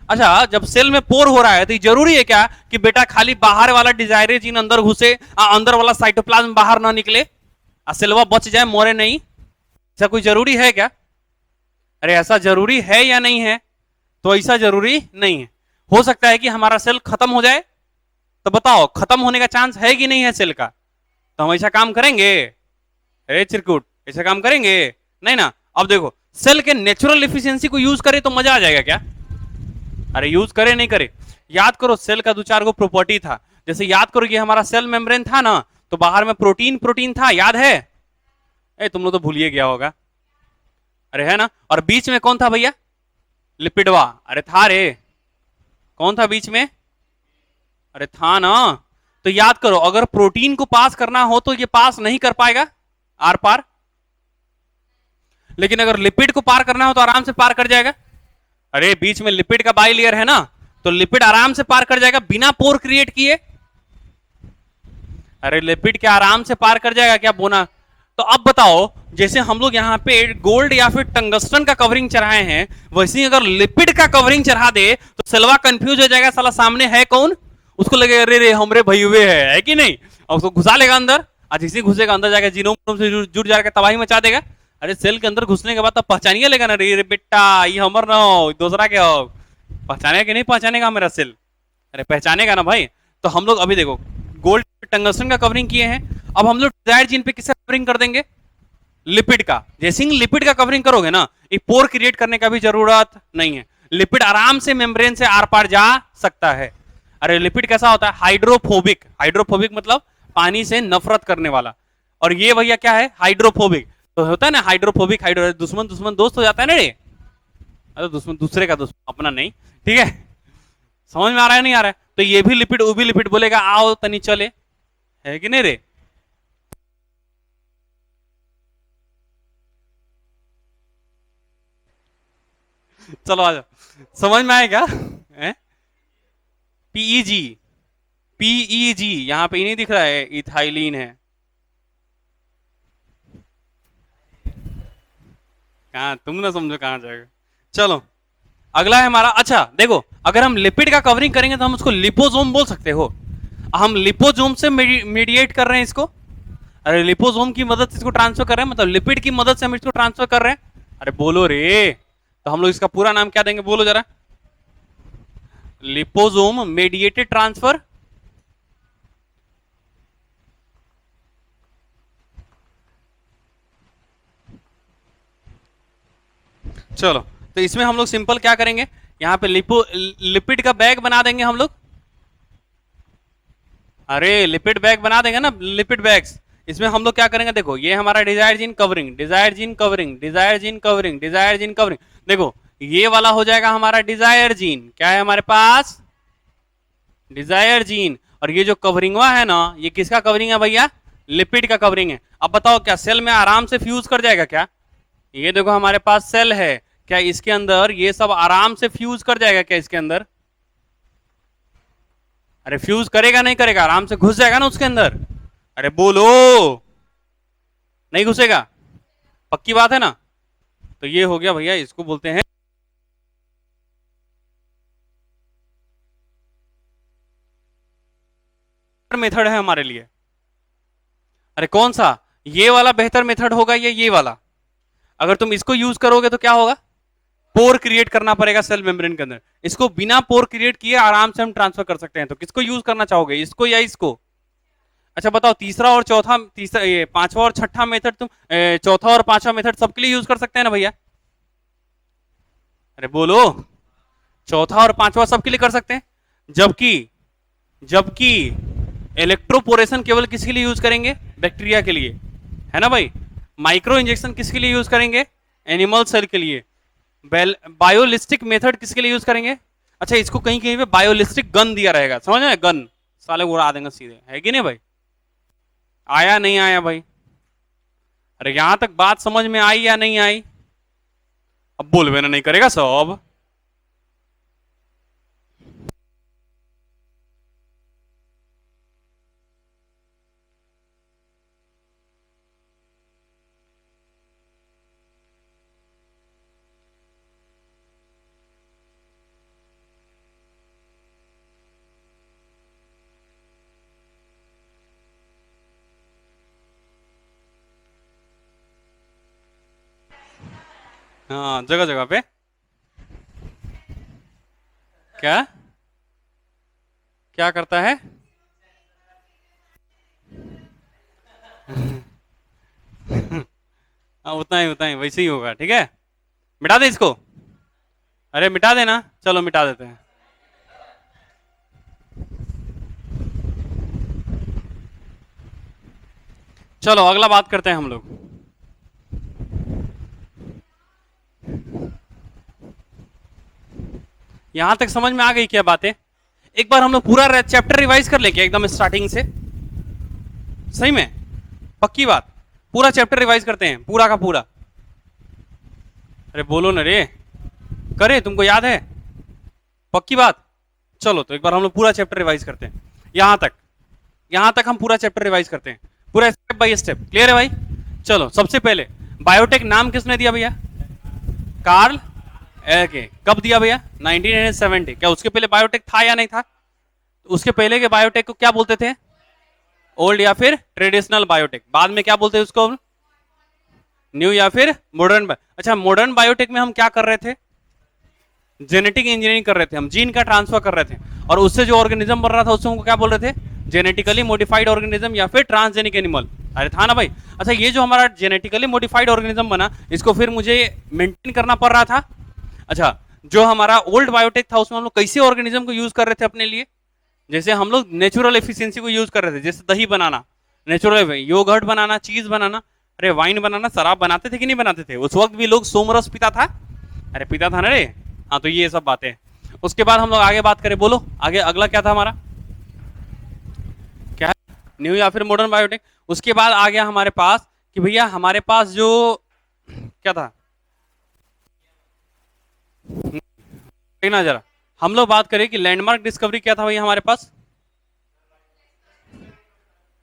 अच्छा, जब सेल में पोर हो रहा है तो ये जरूरी है क्या कि बेटा खाली बाहर वाला डिजायरे जीन अंदर घुसे, अंदर वाला साइटोप्लाज्म बाहर ना निकले, सेलवा बच जाए, मोरे नहीं? ऐसा कोई जरूरी है क्या? अरे ऐसा जरूरी है या नहीं है? तो ऐसा जरूरी नहीं है। हो सकता है कि हमारा सेल खत्म हो जाए, तो बताओ खत्म होने का चांस है कि नहीं है सेल का? तो हम ऐसा काम करेंगे? अरे चिरकुट, ऐसा काम करेंगे? नहीं ना। अब देखो, सेल के नेचुरल एफिशिएंसी को यूज करे तो मजा आ जाएगा क्या? अरे यूज करे नहीं करे, याद करो सेल का 2-4 गो प्रॉपर्टी था। जैसे याद करो कि हमारा सेल मेम्ब्रेन था ना, तो बाहर में प्रोटीन प्रोटीन था, याद है? तुम लोग तो भूलिए गया होगा। अरे है ना। और बीच में कौन था भैया? लिपिडवा। अरे था रे, कौन था बीच में? अरे था ना। तो याद करो, अगर प्रोटीन को पास करना हो तो ये पास नहीं कर पाएगा आर पार, लेकिन अगर लिपिड को पार करना हो तो आराम से पार कर जाएगा। अरे बीच में लिपिड का बाइलेयर है ना, तो लिपिड आराम से पार कर जाएगा बिना पोर क्रिएट किए। अरे लिपिड क्या आराम से पार कर जाएगा क्या बोना? तो अब बताओ, जैसे हम लोग यहाँ पे गोल्ड या फिर टंगस्टन का कवरिंग चढ़ाए हैं, वैसे ही अगर लिपिड का कवरिंग चढ़ा दे तो सेलवा कंफ्यूज हो जाएगा, साला सामने है कौन, उसको लगेगा अरे रे हमरे भाई हुए है कि नहीं, और उसको घुसा लेगा अंदर, आज इसी घुसेगा अंदर जाकर जीनोम से जुड़ जाकर तबाही मचा देगा। अरे सेल के अंदर घुसने के बाद तब पहचानिए लेगा ना, रे बेटा ये हमर ना हो दूसरा क्या हो, पहचानेगा कि नहीं पहचानेगा मेरा सेल? अरे पहचानेगा ना भाई। तो हम लोग अभी देखो गोल्ड टंगस्टन का कवरिंग किए हैं, अब हम लोग डिजायर्ड जीन पे किसका कवरिंग कर देंगे? लिपिड का। जैसे ही लिपिड का कवरिंग करोगे ना, एक पोर क्रिएट करने का भी जरूरत नहीं है, लिपिड आराम से मेम्ब्रेन से आर पार जा सकता है। अरे लिपिड कैसा होता है? हाइड्रोफोबिक। हाइड्रोफोबिक मतलब पानी से नफरत करने वाला, और ये भैया क्या है? हाइड्रोफोबिक। तो होता है ना हाइड्रोफोबिक, हाइड्रो दुश्मन दुश्मन दोस्त हो जाता है ना रे, अरे दुश्मन दूसरे का दुश्मन अपना नहीं, ठीक है? समझ में आ रहा है नहीं आ रहा है? तो ये भी लिपिड वो भी लिपिड बोलेगा आओ तनी चले, है कि नहीं रे? चलो आ जाओ, समझ में आएगा? पीईजी, पीईजी यहां पे ही नहीं दिख रहा है, इथाइलिन है। कहाँ तुम ना समझो कहां जाएगा। चलो अगला है हमारा, अच्छा देखो अगर हम लिपिड का कवरिंग करेंगे तो हम उसको लिपोसोम बोल सकते हो। हम लिपोसोम से मीडिएट कर रहे हैं इसको, अरे लिपोसोम की मदद से इसको ट्रांसफर कर रहे हैं, मतलब लिपिड की मदद से हम इसको ट्रांसफर कर रहे हैं। अरे बोलो रे, तो हम लोग इसका पूरा नाम क्या देंगे बोलो जरा? Liposome mediated transfer. चलो तो इसमें हम लोग सिंपल क्या करेंगे, यहाँ पे लिपिड का बैग बना देंगे हम लोग। अरे लिपिड बैग बना देंगे ना, लिपिड बैग्स। इसमें हम लोग क्या करेंगे, देखो ये हमारा desire gene covering, desire gene covering, desire gene covering, desire gene covering. देखो ये वाला हो जाएगा हमारा डिजायर जीन, क्या है हमारे पास? Dzire gene. और ये जो कवरिंग है ना, ये किसका कवरिंग है भैया? लिपिड का कवरिंग है। अब बताओ क्या सेल में आराम से फ्यूज कर जाएगा क्या? ये देखो हमारे पास सेल है, क्या इसके अंदर ये सब आराम से फ्यूज कर जाएगा क्या इसके अंदर? अरे फ्यूज करेगा नहीं करेगा? आराम से घुस जाएगा ना उसके अंदर। अरे बोलो, नहीं घुसेगा? पक्की बात है ना? तो ये हो गया भैया, इसको बोलते हैं मेथड है हमारे लिए। अरे कौन सा? ये वाला बेहतर मेथड होगा या ये वाला? अगर तुम इसको यूज करोगे तो क्या होगा? पोर क्रिएट करना पड़ेगा सेल मेम्ब्रेन के अंदर, इसको बिना पोर क्रिएट किए आराम से हम ट्रांसफर कर सकते हैं। तो किसको यूज करना चाहोगे, इसको या इसको? अच्छा बताओ, तीसरा और चौथा, तीसरा ये पांचवा और छठा मेथड तुम चौथा और पांचवा मेथड सबके लिए यूज कर सकते हैं ना भैया? अरे बोलो, चौथा और पांचवा सबके लिए कर सकते हैं, जबकि जबकि इलेक्ट्रोपोरेशन केवल किसके लिए यूज करेंगे? बैक्टीरिया के लिए, है ना भाई? माइक्रो इंजेक्शन किसके लिए यूज करेंगे? एनिमल सेल के लिए। बायोलिस्टिक मेथड किसके लिए यूज करेंगे? अच्छा इसको कहीं कहीं पे बायोलिस्टिक गन दिया रहेगा, समझ में? गन साले उड़ा देंगे सीधे, है कि नहीं भाई? आया नहीं आया भाई? अरे यहां तक बात समझ में आई या नहीं आई? अब बोलवे ना नहीं करेगा सब। हाँ जगह जगह पे क्या क्या करता है? हाँ उतना ही वैसे ही होगा, ठीक है? मिटा दे इसको, अरे मिटा देना, चलो मिटा देते हैं। चलो अगला बात करते हैं हम लोग। यहां तक समझ में आ गई क्या बातें? एक बार हम लोग पूरा चैप्टर रिवाइज कर ले क्या, एकदम स्टार्टिंग से? सही में पक्की बात, पूरा चैप्टर रिवाइज करते हैं पूरा का पूरा। अरे बोलो ना रे, करे तुमको याद है? पक्की बात। चलो तो एक बार हम लोग पूरा चैप्टर रिवाइज करते हैं यहां तक। यहां तक हम पूरा चैप्टर रिवाइज करते हैं, पूरा स्टेप बाय स्टेप। क्लियर है भाई? चलो सबसे पहले बायोटेक नाम किसने दिया भैया? कार्ल एके। कब दिया भैया? 1970। क्या उसके पहले बायोटेक था या नहीं था? उसके पहले के बायोटेक को क्या बोलते थे? ओल्ड या फिर ट्रेडिशनल बायोटेक। बाद में क्या बोलते हैं उसको? न्यू या फिर मॉडर्न। अच्छा, मॉडर्न बायोटेक में हम क्या कर रहे थे? जेनेटिक इंजीनियरिंग कर रहे थे, हम जीन का ट्रांसफर कर रहे थे, और उससे जो ऑर्गेनिज्म बन रहा था उसको क्या बोल रहे थे? जेनेटिकली मॉडिफाइड ऑर्गेनिज्म या फिर ट्रांसजेनिक एनिमल। अरे था ना भाई? अच्छा, ये जो हमारा जेनेटिकली मॉडिफाइड ऑर्गेनिज्म बना, इसको फिर मुझे मेंटेन करना पड़ रहा था। अच्छा, जो हमारा ओल्ड बायोटेक था उसमें हम लोग कैसे ऑर्गेनिज्म को यूज कर रहे थे अपने लिए? जैसे हम लोग नेचुरल एफिशिएंसी को यूज कर रहे थे, जैसे दही बनाना, नेचुरल योगर्ट बनाना, चीज बनाना, अरे वाइन बनाना, शराब बनाते थे कि नहीं बनाते थे? उस वक्त भी लोग सोमरस पीता था। अरे पीता था ना रे। हाँ, तो ये सब बातें। उसके बाद हम लोग आगे बात करें, बोलो आगे अगला क्या था हमारा? क्या है? न्यू या फिर मॉडर्न बायोटेक। उसके बाद आ गया हमारे पास कि भैया हमारे पास जो क्या था, देखना जरा, हम लोग बात करें कि लैंडमार्क डिस्कवरी क्या था भैया हमारे पास?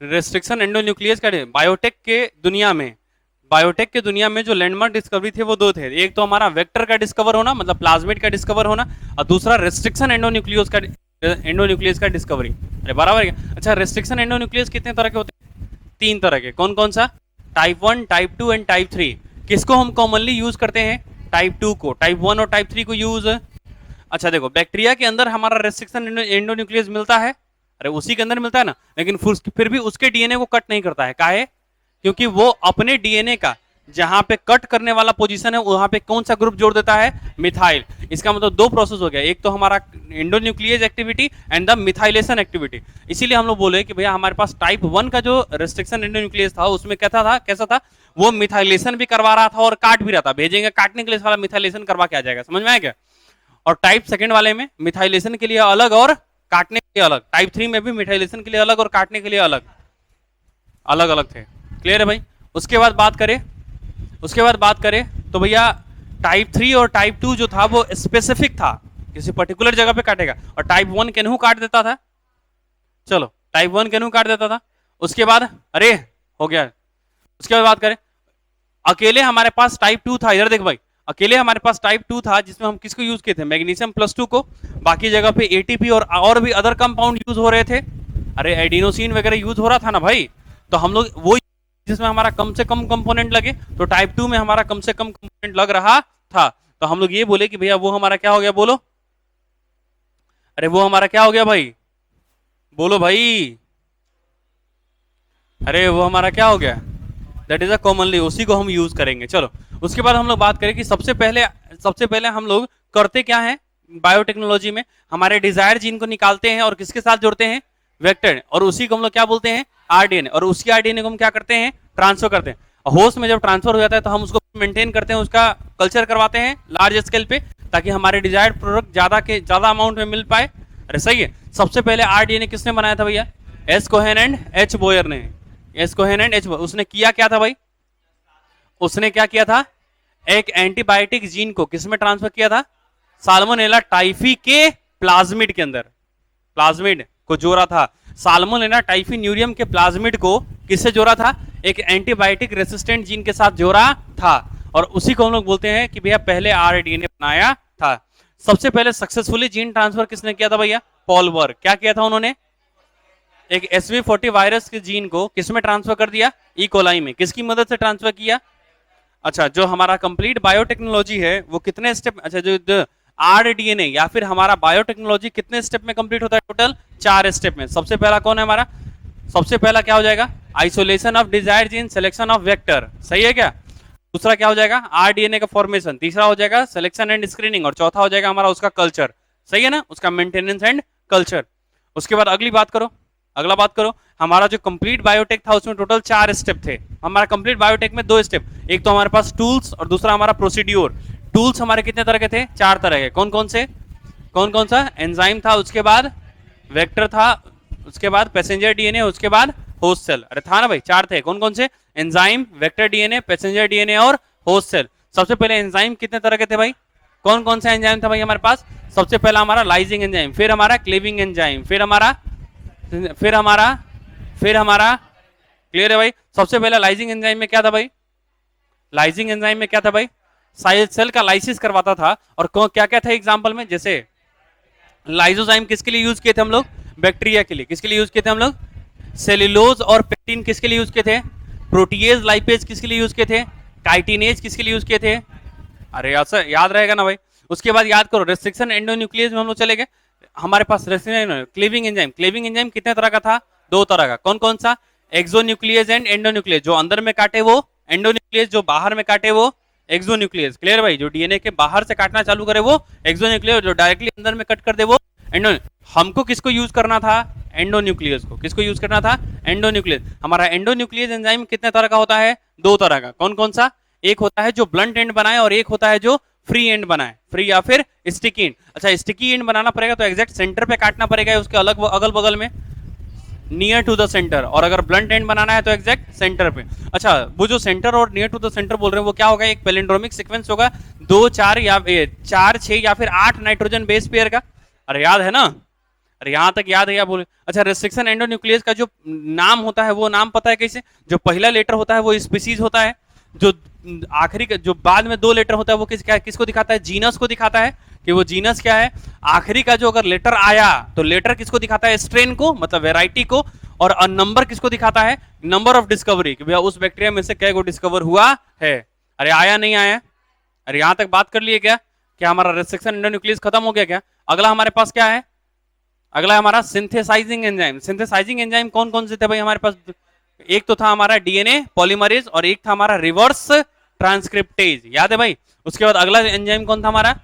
रेस्ट्रिक्शन एंडोन्यूक्लियस का। बायोटेक के दुनिया में, बायोटेक के दुनिया में जो लैंडमार्क डिस्कवरी थे वो दो थे। एक तो हमारा वेक्टर का डिस्कवर होना, मतलब प्लाज्मिड का डिस्कवर होना, और दूसरा रेस्ट्रिक्शन एंडोन्यूक्लियस का डिस्कवरी। अरे बराबर है। अच्छा, रेस्ट्रिक्शन एंडोन्यूक्लियस कितने तरह के होते हैं? 3 तरह के। कौन कौन सा? Type 1, type 2 and type 3। किसको हम कॉमनली यूज करते हैं? टाइप 2 को। टाइप 1 और टाइप 3 को यूज। अच्छा देखो, बैक्टीरिया के अंदर हमारा रेस्ट्रिक्शन एंडोन्यूक्लियस मिलता है, अरे उसी के अंदर मिलता है ना, लेकिन फिर भी उसके डीएनए को कट नहीं करता है। काहे? क्योंकि वो अपने डीएनए का जहां पे कट करने वाला पोजीशन है वहां पे कौन सा ग्रुप जोड़ देता है? मिथाइल। इसका मतलब दो प्रोसेस हो गया, एक तो हमारा endonuclease activity and the methylation activity. इसीलिए हम लोग बोले कि भैया हमारे पास टाइप 1 का जो रेस्ट्रिक्शन एंडोन्यूक्लियस था उसमें कैसा था? वो मिथाइलेशन भी करवा रहा था और काट भी रहा था। भेजेंगे काटने के लिए, साला मिथाइलेशन करवा के आ जाएगा। समझ में आया क्या? और टाइप सेकंड वाले में मिथाइलेशन के लिए अलग और काटने के लिए अलग। टाइप 3 में भी मिथाइलेशन के लिए अलग और काटने के लिए अलग अलग अलग थे। क्लियर है भाई? उसके बाद बात करें तो भैया टाइप 3 और टाइप 2 जो था वो स्पेसिफिक था, किसी पर्टिकुलर जगह पे काटेगा, और टाइप 1 केनहू काट देता था। चलो, टाइप 1 केनहू काट देता था। उसके बाद अरे हो गया। उसके बाद बात करें, अकेले हमारे पास टाइप 2 था। इधर देख भाई, अकेले हमारे पास टाइप 2 था जिसमें हम किसको यूज किए थे? मैग्नीशियम +2 को। बाकी जगह पे एटीपी और भी अदर कंपाउंड यूज हो रहे थे। अरे एडिनोसिन वगैरह यूज हो रहा था ना भाई, तो हम लोग वो जिसमें हमारा कम से कम कंपोनेंट लगे, तो टाइप 2 में हमारा कम से कम कंपोनेंट लग रहा था। तो हम लोग ये बोले कि भैया वो हमारा क्या हो गया? बोलो, अरे वो हमारा क्या हो गया भाई? बोलो भाई, अरे वो हमारा क्या हो गया? दैट इज अ कॉमनली, उसी को हम यूज करेंगे। चलो, उसके बाद हम लोग बात करें कि सबसे पहले हम लोग करते क्या है बायोटेक्नोलॉजी में? हमारे डिजायर जीन को निकालते हैं और किसके साथ जोड़ते हैं? वेक्टर। और उसी को हम लोग क्या बोलते हैं? आरडीएनए। और उसी आरडीएनए को हम क्या करते हैं? ट्रांसफर करते हैं। होस्ट में जब ट्रांसफर हो जाता है तो हम उसको मेंटेन करते हैं, उसका कल्चर करवाते हैं लार्ज स्केल पे, ताकि हमारे डिजायर्ड प्रोडक्ट ज्यादा अमाउंट में मिल पाए। अरे सही है। सबसे पहले आरडीएनए किसने बनाया था भैया? S Cohen and H Boyer ने। S Cohen and H Boyer, उसने किया क्या था भाई? उसने क्या किया था? एक एंटीबायोटिक जीन को किसमें ट्रांसफर किया था? साल्मोनेला टाइफी के प्लाज्मिड के अंदर, प्लाज्मिड को जोड़ा था। साल्मोनेला टाइफिन्यूरियम के प्लाज्मिड को किससे जोड़ा था? एक एंटीबायोटिक रेसिस्टेंट जीन के साथ जोड़ा था। और उसी को हम लोग बोलते हैं कि भैया पहले आरडीएनए बनाया था। सबसे पहले सक्सेसफुली जीन ट्रांसफर किसने किया था भैया? Paul work. क्या किया था उन्होंने? एक SV40 वायरस के जीन को किसमें ट्रांसफर कर दिया? ई कोलाई में। किसकी मदद से ट्रांसफर किया? अच्छा, जो हमारा कंप्लीट बायोटेक्नोलॉजी है वो कितने स्टेप, अच्छा जो आरडीएनए या फिर हमारा बायोटेक्नोलॉजी कितने स्टेप में कंप्लीट होता है? टोटल 4 स्टेप में। सबसे पहला कौन है हमारा? सबसे पहला क्या हो जाएगा? Isolation of desired gene, selection of vector. सही है क्या? दूसरा क्या हो जाएगा? आरडीएनए का फॉर्मेशन। तीसरा हो जाएगा सिलेक्शन एंड स्क्रीनिंग, और चौथा हो जाएगा हमारा उसका कल्चर। सही है ना? उसका मेंटेनेंस एंड कल्चर। उसके बाद अगला बात करो, हमारा जो कंप्लीट बायोटेक था उसमें टोटल 4 स्टेप थे। हमारा कंप्लीट बायोटेक में 2 स्टेप, एक तो हमारे पास टूल्स और दूसरा हमारा प्रोसीड्योर। टूल्स हमारे कितने तरह के थे? 4 तरह के। कौन कौन सा? एंजाइम था, उसके बाद वेक्टर था, उसके बाद पैसेंजर डीएनए, उसके बाद होस्ट सेल। अरे था ना भाई, 4 थे। कौन कौन से? Enzyme, vector DNA, passenger DNA और होस्ट सेल। सबसे पहले एंजाइम कितने तरह के थे भाई? कौन कौन सा एंजाइम था भाई हमारे पास? सबसे पहला हमारा लाइजिंग एंजाइम, फिर हमारा क्लीविंग एंजाइम, फिर हमारा फिर हमारा क्लियर है भाई। सबसे पहले लाइजिंग एंजाइम में क्या था भाई, लाइजिंग एंजाइम में क्या था भाई, सेल का लाइसिस करवाता था। और क्या क्या था एग्जांपल में, जैसे लाइजोजाइम किसके लिए यूज किए थे हम लोग, बैक्टीरिया के लिए। किसके लिए यूज किए थे हम लोग, सेल्यूलोज और पेक्टिन किसके लिए यूज किए थे, प्रोटीएज लाइपेज किसके लिए यूज किए थे, काइटिनेज किसके लिए यूज किए थे। अरे ऐसा याद रहेगा ना भाई। उसके बाद याद करो रेस्ट्रिक्शन एंडोन्यूक्लियस में हम लोग चले गए। हमारे पास restriction cleaving enzyme, cleaving enzyme कितने तरह का था, दो तरह का। कौन कौन सा, एक्सोन्यूक्लियस एंड एंडोन्यूक्लियस। जो अंदर में काटे वो एंडोन्यूक्लियस, जो बाहर में काटे वो एक्सोन्यूक्लियस। क्लियर भाई, जो डीएनए के बाहर से काटना चालू करे वो एक्सोन्यूक्लियस, जो डायरेक्टली अंदर में कट कर दे वो एंडो। हमको किसको यूज करना था, एंडोन्यूक्लियस को। किसको यूज करना था, एंडोन्यूक्लियस। हमारा एंडोन्यूक्लियस एंजाइम कितने तरह का होता है, दो तरह का। कौन कौन सा, एक होता है जो ब्लंट एंड बनाए और एक होता है जो फ्री एंड बनाए, फ्री या फिर स्टिकी एंड। अच्छा स्टिकी एंड बनाना पड़ेगा तो एग्जैक्ट सेंटर पे काटना पड़ेगा, उसके अलग अगल बगल में, नियर टू द सेंटर। और अगर ब्लंट एंड बनाना है तो एग्जैक्ट सेंटर पे। अच्छा वो जो सेंटर और नियर टू द सेंटर बोल रहे हैं वो क्या होगा, एक पैलिंड्रोमिक सीक्वेंस होगा, 2 4 या 4 6 या फिर 8 नाइट्रोजन बेस पेयर का। अरे याद है ना, अरे यहां तक याद है या बोले। अच्छा रेस्ट्रिक्शन एंडोन्यूक्लियस का जो नाम होता है वो नाम पता है कैसे, जो पहला लेटर होता है वो स्पीसीज होता है, जो आखिरी का जो बाद में 2 लेटर होता है वो किसको दिखाता है, जीनस को दिखाता है कि वो जीनस क्या है। आखिरी का जो अगर लेटर आया तो लेटर किसको दिखाता है, स्ट्रेन को, मतलब वेराइटी को। और नंबर किसको दिखाता है, नंबर ऑफ डिस्कवरी, कि भैया उस बैक्टीरिया में से कै गो डिस्कवर हुआ है। अरे आया नहीं आया, अरे यहां तक बात कर लिए क्या, क्या हमारा रेस्ट्रिक्शन एंडोन्यूक्लियस खत्म हो गया क्या। अगला हमारे पास क्या है, अगला हमारा सिंथेसाइजिंग एंजाइम। सिंथेसाइजिंग एंजाइम कौन कौन से थे भाई हमारे पास, एक तो था हमारा डीएनए पॉलीमरेज और एक था हमारा रिवर्स ट्रांसक्रिप्टेज, याद है भाई। उसके बाद अगला एंजाइम कौन था हमारा,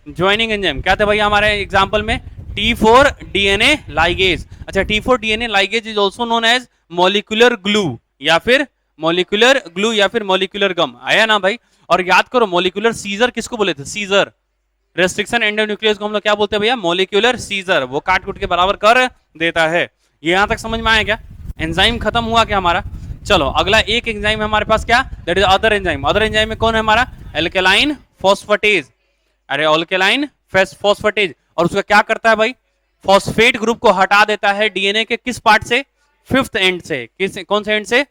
ज्वाइनिंग एंजाइम। क्या था भाई हमारे एग्जांपल में, T4 डीएनए लाइगेज। अच्छा T4 DNA ligase is also known as molecular glue या फिर मॉलिक्यूलर ग्लू या फिर मॉलिक्यूलर गम, आया ना भाई। और याद करो मॉलिक्यूलर सीजर किसको बोले थे, सीजर। रेस्ट्रिक्शन एंडोन्यूक्लियस को हम लोग क्या बोलते हैं भैया, मॉलिक्यूलर सीजर, वो काट कुट के बराबर कर देता है। ये यहां तक समझ में आया क्या, एंजाइम खत्म हुआ क्या हमारा। चलो अगला एक एंजाइम हमारे पास क्या, that is other enzyme. Other enzyme में कौन है हमारा, एल्केलाइन फॉस्फेटेज। अरे एल्केलाइन फॉस्फेटेज, और उसका क्या करता है भाई, फॉस्फेट ग्रुप को हटा देता है डीएनए के किस पार्ट से, 5th एंड से। किस कौन से एंड से,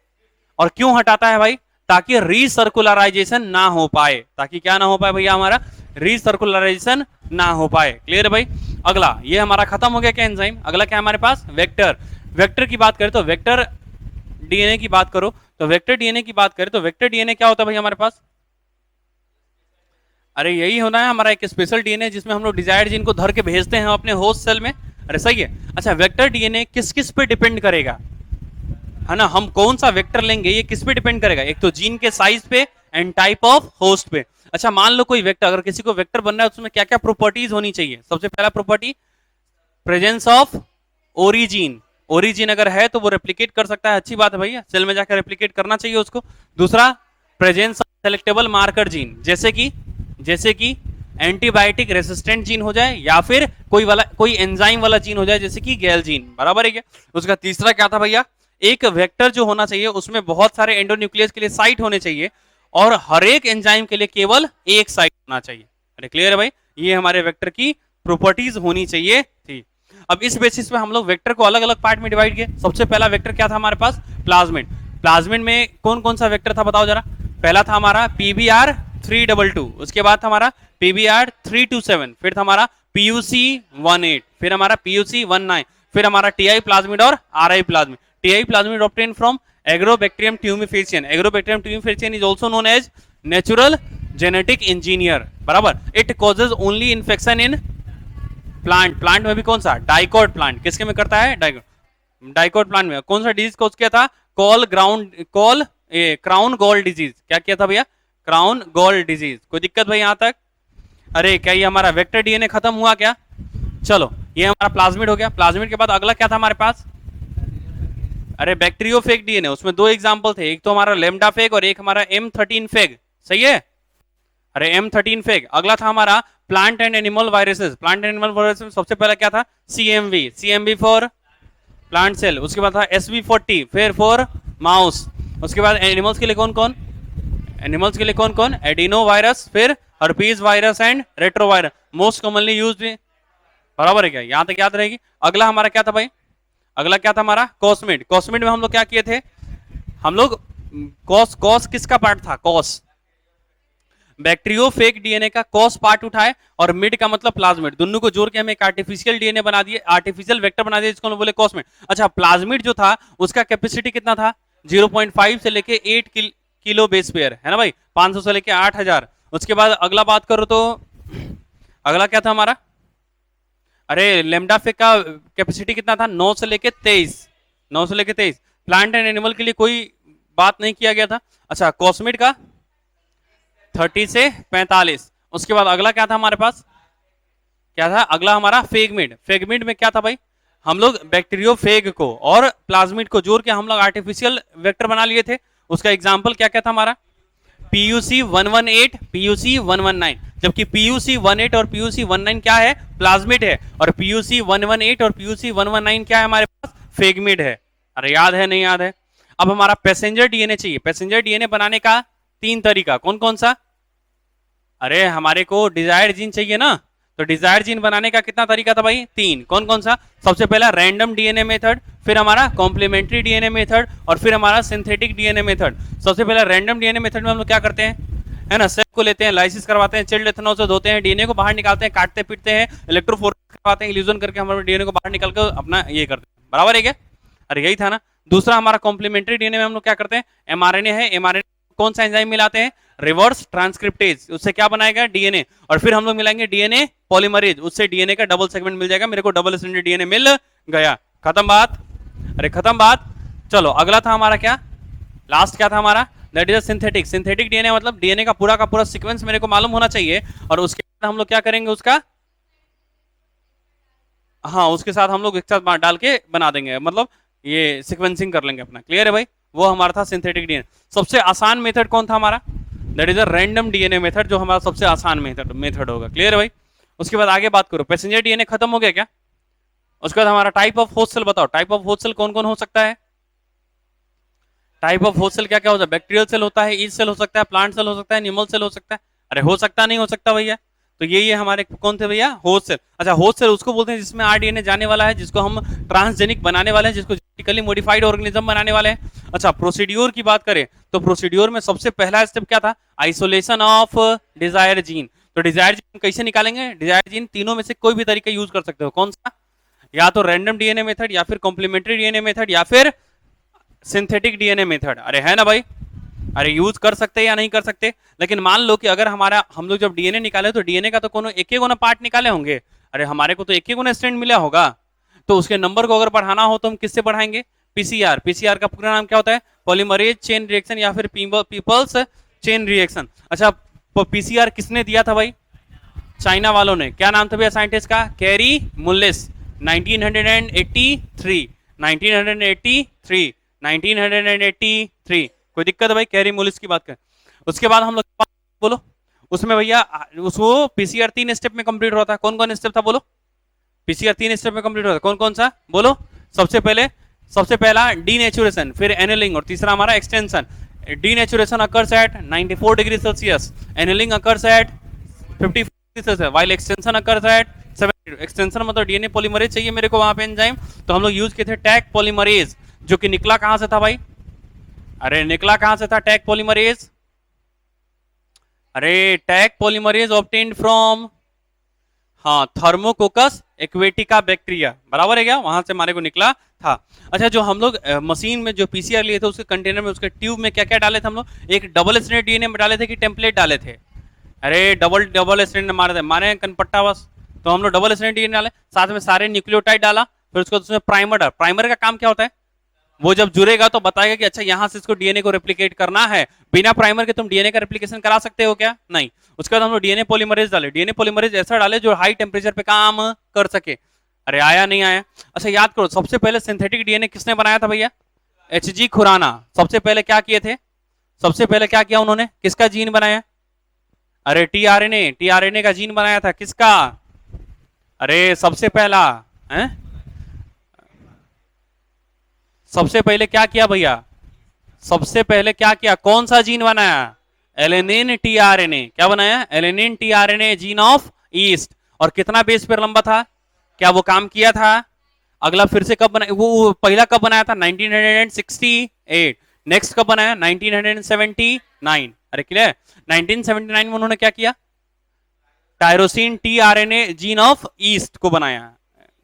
और क्यों हटाता है भाई, ताकि रीसर्कुलराइजेशन ना हो पाए। ताकि क्या ना हो पाए भैया, हमारा रीसर्कुलराइजेशन ना हो पाए। क्लियर है भाई। अगला ये हमारा खत्म हो गया क्या एंजाइम। अगला क्या हमारे पास, वेक्टर। वेक्टर की बात करें तो वेक्टर डीएनए की बात करो तो वेक्टर डीएनए की बात करें तो वेक्टर डीएनए क्या होता है भाई हमारे पास, अरे यही होना है हमारा एक स्पेशल डीएनए जिसमें हम लोग डिजायर्ड जीन को धर के भेजते हैं अपने होस्ट सेल में। अरे सही है। अच्छा वेक्टर डीएनए किस किस पे डिपेंड करेगा, है ना, हम कौन सा वेक्टर लेंगे ये किस पे डिपेंड करेगा, एक तो जीन के साइज पे एंड टाइप ऑफ होस्ट पे। अच्छा मान लो कोई वेक्टर, अगर किसी को वेक्टर बनना है उसमें क्या क्या प्रॉपर्टीज होनी चाहिए। सबसे पहला property presence of origin. Origin अगर है तो वो रेप्लिकेट कर सकता है, अच्छी बात है भैया, सेल में जाकर रेप्लिकेट करना चाहिए उसको। दूसरा presence of selectable marker gene, जैसे कि एंटीबायोटिक रेसिस्टेंट जीन हो जाए या फिर कोई एंजाइम वाला जीन हो जाए जैसे कि गैल जीन, बराबर है क्या। उसका तीसरा क्या था भैया, एक वेक्टर जो होना चाहिए उसमें बहुत सारे एंडोन्यूक्लियस के लिए साइट होने चाहिए और हर एक एंजाइम के लिए केवल एक साइट होना चाहिए। अरे क्लियर है भाई, ये हमारे वेक्टर की प्रॉपर्टीज होनी चाहिए थी। अब इस बेसिस पे हम लोग वेक्टर को अलग अलग पार्ट में डिवाइड किए। सबसे पहला वेक्टर क्या था हमारे पास, प्लाज्मिड। प्लाज्मिड में कौन कौन सा वेक्टर था बताओ जरा। पहला था हमारा PBR 322, उसके बाद था हमारा PBR 327, फिर था हमारा PUC 18, फिर हमारा PUC 19, फिर हमारा TI प्लाज्मिड और RI plasmid. TI plasmid obtained from Agrobacterium tumefaciens. Agrobacterium tumefaciens is also known as natural genetic engineer, बराबर। It causes only infection in plant. Plant में भी कौन सा, डाइकोट प्लांट, किसके में करता है, डाइकोट प्लांट में। कौन सा डिजीज कॉज किया था, क्राउन गॉल डिजीज। क्या किया था भैया, क्राउन गॉल डिजीज। कोई दिक्कत भाई यहां तक। अरे क्या ये हमारा वेक्टर डीएनए खत्म हुआ क्या। चलो ये हमारा प्लाज्मिड हो गया। प्लाज्मिड के बाद अगला क्या था हमारे पास, अरे बैक्टीरियोफेग डीएनए। उसमें 2 एग्जांपल थे, एक तो हमारा लेम्डाफेग और एक हमारा M13 फेग, सही है। अरे M13 फेग। अगला था हमारा plant and animal viruses. Plant and animal viruses में सबसे पहला क्या था, CMV फॉर प्लांट सेल। उसके बाद था SV40 फिर फॉर माउस। उसके बाद एनिमल्स के लिए कौन कौन, एडिनो वायरस, फिर herpes virus and retrovirus, most commonly used, बराबर है क्या, यहां तक याद रहेगी। अगला हमारा क्या था भाई, अगला क्या था हमारा कॉस्मिड। कॉस्मिड में हम लोग क्या किए थे, हम लोग कॉस कॉस किसका पार्ट था, कॉस बैक्टीरियोफेग डीएनए का कॉस पार्ट उठाए और मिड का मतलब प्लाज्मिड, दोनों को जोड़ के हमें एक आर्टिफिशियल डीएनए बना दिए, आर्टिफिशियल वेक्टर बना दिया जिसको हम बोले कॉस्मिड। अच्छा प्लाज्मिड जो था उसका कैपेसिटी कितना था, 0.5 से लेके 8 किलो बेस पेयर है ना भाई, 500 से लेके 8000। उसके बाद अगला बात करो तो अगला क्या था हमारा, अरे लेमडा फेक का कैपेसिटी कितना था, 9 से लेके 23, 9 से लेके 23। प्लांट एंड एनिमल के लिए कोई बात नहीं किया गया था। अच्छा कॉस्मिड का 30 से 45। उसके बाद अगला क्या था हमारे पास, क्या था अगला हमारा फेगमिड। फेगमिड में क्या था भाई, हम लोग बैक्टीरियोफेग को और प्लाज्मिड को जोड़ के हम लोग आर्टिफिशियल वेक्टर बना लिए थे। उसका एग्जाम्पल क्या क्या था हमारा, PUC 118, PUC 119, जबकि PUC 18 और PUC 19 क्या है, प्लाज्मिड है, और PUC 118 और PUC 119 क्या है हमारे पास, फेगमिड है। अरे याद है नहीं याद है। अब हमारा पैसेंजर डीएनए चाहिए। पैसेंजर डीएनए बनाने का 3 तरीका, कौन कौन सा, अरे हमारे को डिजायर्ड जीन चाहिए ना, तो डिजायर्ड जीन बनाने का कितना तरीका था भाई, 3। कौन कौन सा, सबसे पहला रैंडम डीएनए मेथड, फिर हमारा कॉम्प्लीमेंट्री डीएनए मेथड, और फिर हमारा सिंथेटिक डीएनए मेथड। सबसे पहला रैंडम डीएनए मेथड में हम लोग क्या करते हैं, है ना, सेल को लेते हैं, लाइसिस करवाते हैं, चिल्ड एथेनॉल से धोते हैं, डीएनए को बाहर निकालते हैं, काटते पीटते हैं, इलेक्ट्रोफोरेसिस करवाते हैं, इल्यूजन करके हमारे डीएनए को बाहर निकाल कर अपना ये करते हैं, बराबर है क्या, अरे यही था ना। दूसरा हमारा कॉम्प्लीमेंट्री डीएनए में हम लोग क्या करते हैं, एमआरएनए है, एमआरएनए कौन सा एंजाइम मिलाते हैं, रिवर्स ट्रांसक्रिप्टेज, उससे क्या बनाएगा डीएनए, और फिर हम लोग मिलाएंगे डीएनए पॉलीमरेज, उससे डीएनए का डबल सेगमेंट मिल जाएगा, मेरे को डबल स्ट्रैंडेड डीएनए मिल गया, खत्म बात, अरे खत्म बात। चलो अगला था हमारा क्या, लास्ट क्या था हमारा, that is synthetic. Synthetic DNA मतलब डीएनए का पूरा सीक्वेंस मेरे को मालूम होना चाहिए, और उसके बाद हम लोग क्या करेंगे उसका, हाँ उसके साथ हम लोग एक साथ डाल के बना देंगे, मतलब ये सीक्वेंसिंग कर लेंगे अपना, क्लियर है भाई। वो हमारा था सिंथेटिक डीएनए। सबसे आसान मेथड कौन था हमारा, that is a random DNA method, जो हमारा सबसे आसान मेथड होगा, क्लियर है भाई। उसके बाद आगे बात करो, पैसेंजर डीएनए खत्म हो गया क्या। उसके बाद हमारा टाइप ऑफ होस्ट सेल बताओ, टाइप ऑफ होस्ट सेल कौन कौन हो सकता है, टाइप ऑफ होस्ट सेल क्या क्या होता है, बैक्टीरियल सेल होता है, ईस्ट सेल हो सकता है, प्लांट सेल हो सकता है, एनिमल सेल हो सकता है, अरे हो सकता नहीं हो सकता भैया, तो ये हमारे कौन थे भैया, होस्ट सेल। अच्छा होस्ट सेल उसको बोलते हैं जिसमें आरडीएनए जाने वाला है, जिसको हम ट्रांसजेनिक बनाने वाले हैं, जिसको जेनेटिकली मॉडिफाइड ऑर्गेनिज्म बनाने वाले हैं। अच्छा प्रोसीड्यूर की बात करें तो प्रोसीड्यूर में सबसे पहला स्टेप क्या था, आइसोलेशन ऑफ डिजायर जीन। तो डिजायर जीन कैसे निकालेंगे, डिजायर जीन तीनों में से कोई भी तरीका यूज कर सकते हो, कौन सा, या तो रैंडम डीएनए मेथड, या फिर कॉम्प्लीमेंट्री डीएनए मेथड, या फिर सिंथेटिक डीएनए मेथड, अरे है ना भाई, अरे यूज कर सकते हैं या नहीं कर सकते। लेकिन मान लो कि अगर हमारा हम लोग जब डीएनए निकाले तो डीएनए का तो कोनो एक ही पार्ट निकाले होंगे, अरे हमारे को तो एक ही स्ट्रैंड मिला होगा, तो उसके नंबर को अगर बढ़ाना हो तो हम किससे बढ़ाएंगे, पीसीआर। पीसीआर का पूरा नाम क्या होता है, पॉलीमरेज चेन रिएक्शन, या फिर पीपल्स चेन रिएक्शन। अच्छा पीसीआर किसने दिया था भाई, चाइना वालों ने, क्या नाम था भैया साइंटिस्ट का, कैरी मुल्लिस, 1983, 1983, 1983। कोई दिक्कत है भाई, कैरी मुलिस की बात करें। उसके बाद हम लोग बोलो, उसमें भैया उसको पीसीआर 3 स्टेप में कंप्लीट होता है, कौन कौन स्टेप था बोलो, पीसीआर 3 स्टेप में कंप्लीट होता है, कौन कौन सा बोलो। सबसे पहला डीनेचुरेशन, फिर एनेलिंग, और तीसरा हमारा extension. Denaturation occurs at 94 degree Celsius, annealing occurs at 54 degree Celsius, while extension occurs at 70। Extension मतलब डीएनए पॉलीमरेज चाहिए मेरे को वहां पे एंजाइम, तो हम लोग यूज किए थे टैग पॉलीमरेज, जो कि निकला कहां से था भाई, अरे निकला कहां से था टैग पॉलीमरेज, अरे टैग पॉलीमरेज ऑब्टेन्ड फ्रॉम, हाँ थर्मोकोकस एक्वेटिका बैक्टीरिया, बराबर है क्या, वहां से हमारे को निकला था। अच्छा जो हम लोग मशीन में जो पीसीआर लिए थे उसके कंटेनर में, उसके ट्यूब में क्या क्या डाले थे हम लोग, एक डबल स्ट्रैंडेड डीएनए में डाले थे कि टेम्पलेट डाले थे, अरे डबल स्ट्रैंड मारे कनपट्टा बस, तो हम लोग डबल स्ट्रैंड डीएनए डाले, साथ में सारे न्यूक्लियोटाइड डाला, फिर उसको उसमें प्राइमर डाला। प्राइमर का काम क्या होता है, वो जब जुड़ेगा तो बताएगा कि अच्छा यहां से इसको डीएनए को रेप्लिकेट करना है, बिना प्राइमर के तुम डीएनए का रेप्लिकेशन करा सकते हो क्या, नहीं। उसके बाद हम लोग डीएनए पॉलीमरेज डाले, डीएनए पॉलीमरेज ऐसा डाले जो हाई टेम्परेचर पे काम कर सके, अरे आया नहीं आया। अच्छा याद करो सबसे पहले सिंथेटिक डीएनए किसने बनाया था भैया, एचजी खुराना। सबसे पहले क्या किए थे, सबसे पहले क्या किया उन्होंने, किसका जीन बनाया, अरे टीआरएनए का जीन बनाया था, किसका, अरे सबसे पहला है, सबसे पहले क्या किया भैया, सबसे पहले क्या किया, कौन सा जीन बनाया, एलेनिन टीआरएनए, क्या बनाया, alanine tRNA gene of east. और कितना बेस पेयर लंबा था, क्या वो काम किया था, अगला फिर से कब बना, वो पहला कब बनाया था 1968। नेक्स्ट कब बनाया 1979। अरे क्लियर। 1979 में उन्होंने क्या किया, tyrosine tRNA gene of east को बनाया,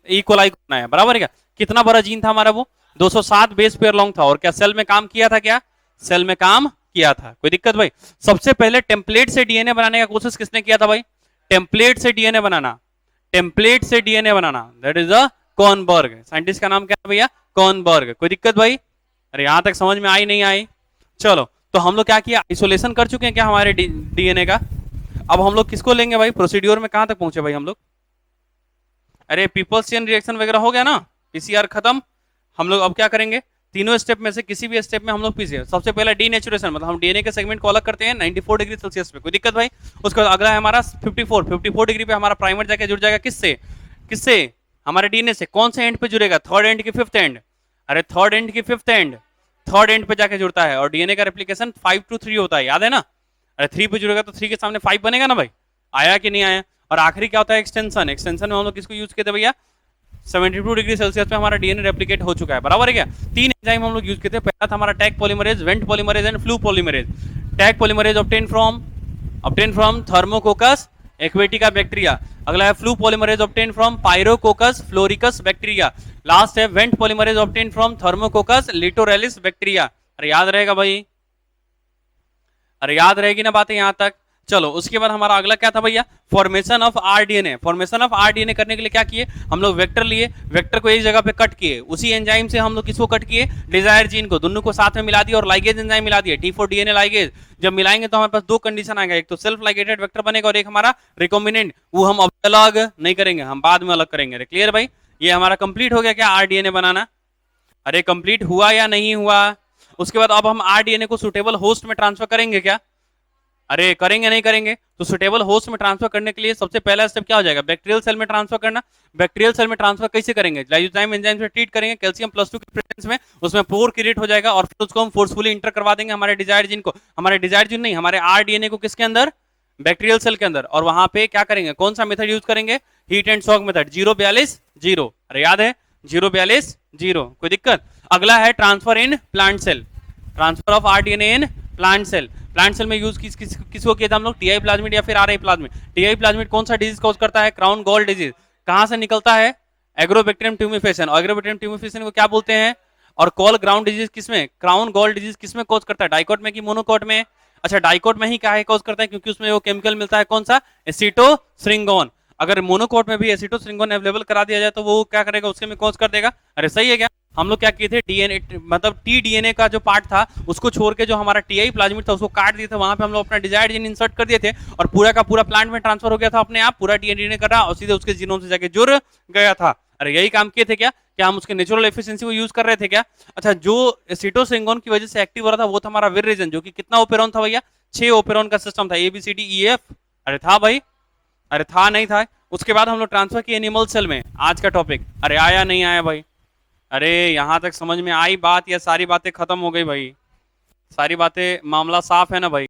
इकोलाई को बनाया, बराबर है क्या। कितना बड़ा जीन था हमारा वो, 207 बेस पेयर लॉन्ग था, और क्या सेल में काम किया था, क्या सेल में काम किया था, कोई दिक्कत भाई। सबसे पहले टेम्पलेट से डीएनए बनाने का कोशिश किसने किया था भाई, टेम्पलेट से डीएनए बनाना, टेम्पलेट से DNA banana, that is a Kornberg. Scientist का नाम क्या है भैया, कॉर्नबर्ग। कोई दिक्कत भाई, अरे यहां तक समझ में आई नहीं आई। चलो तो हम लोग क्या किया, आइसोलेशन कर चुके हैं क्या हमारे डीएनए का। अब हम लोग किसको लेंगे भाई, प्रोसीड्योर में कहां तक पहुंचे भाई हम लोग। अरे पीपल्स चेन रिएक्शन वगैरह हो गया ना, पीसीआर खत्म। हम लोग अब क्या करेंगे, तीनों स्टेप में से किसी भी स्टेप में हम लोग पीसीआर, सबसे पहला डीनेचुरेशन, मतलब हम डीएनए के सेगमेंट को अलग करते हैं 94 डिग्री सेल्सियस पे, कोई दिक्कत भाई। उसके बाद अगला है हमारा 54 डिग्री पे हमारा प्राइमर जाके जुड़ जाएगा किससे, किससे, हमारे डीएनए से। कौन से एंड पे जुड़ेगा, थर्ड एंड की फिफ्थ एंड, अरे थर्ड एंड की फिफ्थ एंड, थर्ड एंड पे जाके जुड़ता है। और डीएनए का रेप्लिकेशन 5 to 3 होता है, याद है ना। अरे 3 पे जुड़ेगा तो 3 के सामने 5 बनेगा ना भाई, आया कि नहीं आया। और आखिरी क्या होता है, एक्सटेंशन। एक्सटेंशन में हम लोग किसको यूज किए थे भैया, 72 डिग्री सेल्सियस पे हमारा डीएनए रेप्लिकेट हो चुका है, बराबर है क्या। 3 एंजाइम हम लोग यूज किए थे, पहला था हमारा Taq polymerase, Vent polymerase and Pfu polymerase. Taq polymerase obtain from Thermococcus aquaticus bacteria. अगला है Pfu polymerase obtain from Pyrococcus furiosus bacteria. Last है Vent polymerase obtain from Thermococcus litoralis bacteria. अरे याद रहेगा भाई, अरे याद रहेगी ना बातें यहां तक। चलो उसके बाद हमारा अगला क्या था भैया, formation of rDNA. Formation of rDNA करने के लिए क्या किए हम लोग, वेक्टर लिए, वेक्टर को एक जगह पे कट किए, उसी एंजाइम से हम लोग किसको कट किए, डिजायर जीन को, दोनों को साथ में मिला दिया और लाइगेज एंजाइम मिला दिया, T4 डीएनए लाइगेज। जब मिलाएंगे तो हमारे पास दो कंडीशन आएगा, एक तो सेल्फ लाइगेटेड वेक्टर बनेगा और एक हमारा रिकॉम्बिनेंट, वो हम अब अलग नहीं करेंगे, हम बाद में अलग करेंगे। क्लियर भाई, ये हमारा कंप्लीट हो गया क्या आरडीएनए बनाना। अरे कंप्लीट हुआ या नहीं हुआ। उसके बाद अब हम आरडीएनए को सुटेबल होस्ट में ट्रांसफर करेंगे क्या, अरे करेंगे नहीं करेंगे। तो सुटेबल होस्ट में ट्रांसफर करने के लिए सबसे पहला स्टेप क्या हो जाएगा, बैक्टीरियल सेल में ट्रांसफर करना। बैक्टीरियल सेल में ट्रांसफर कैसे करेंगे, लाइसोजाइम एंजाइम से ट्रीट करेंगे कैल्शियम +2 के प्रेजेंस में, उसमें पोर क्रिएट हो जाएगा और फिर उसको हम फोर्सफुली इंटर करवा देंगे हमारे डिजायर्ड जीन को, हमारे डिजायर्ड जीन नहीं, हमारे आरडीएनए को किसके अंदर, बैक्टीरियल सेल के अंदर। और वहां पे क्या करेंगे, कौन सा मेथड यूज करेंगे, हीट एंड शॉक मेथड, 042-0। अरे याद है 042-0, कोई दिक्कत। अगला है transfer in plant cell, transfer of rDNA in plant cell. Plant cell में यूज किसको किया था हम लोग, टीआई प्लाज्मिड या फिर आरआई प्लाज्मिड। टीआई प्लाज्मिड कौन सा डिजीज कॉज करता है, क्राउन गॉल डिजीज। कहां से निकलता है, एग्रोबैक्टीरियम ट्यूमिफेशन। एग्रोबैक्टीरियम ट्यूमिफेशन को क्या बोलते हैं, और कॉल ग्राउंड डिजीज किसमें, क्राउन गॉल डिजीज किसमें कॉज करता है, डाइकोट में कि मोनोकोट में। अच्छा डाइकोट में ही क्या है कॉज करता है, क्योंकि उसमें वो केमिकल मिलता है कौन सा, एसिटोसिरिंगोन। अगर मोनोकोट में भी एसिटोसिरिंगोन अवेलेबल करा दिया जाए तो वो क्या करेगा, उसके में कॉज कर देगा। अरे सही है क्या। हम लोग क्या किए थे, डीएनए मतलब टी डीएनए का जो पार्ट था उसको छोड़ के जो हमारा टीआई प्लाज्मिड था उसको काट दिए थे, वहां पे हम लोग अपना डिजायर्ड जीन इंसर्ट कर दिए थे और पूरा का पूरा प्लांट में ट्रांसफर हो गया था अपने आप, पूरा डीएनए कर रहा और सीधे उसके जीनोम से जाके जुड़ गया था। अरे यही काम किए थे क्या, क्या हम उसके नेचुरल एफिशिएंसी को यूज कर रहे थे क्या। अच्छा जो एसिटोसिरिंगोन की वजह से एक्टिव हो रहा था वो था हमारा विर रीजन, जो कि कितना ओपेरॉन था भैया, 6 ओपेरॉन का सिस्टम था, ABCDEF। अरे था भाई, अरे था नहीं था। उसके बाद हम लोग ट्रांसफर किए एनिमल सेल में, आज का टॉपिक। अरे आया नहीं आया भाई, अरे यहां तक समझ में आई बात या सारी बातें खत्म हो गई भाई, सारी बातें, मामला साफ है ना भाई।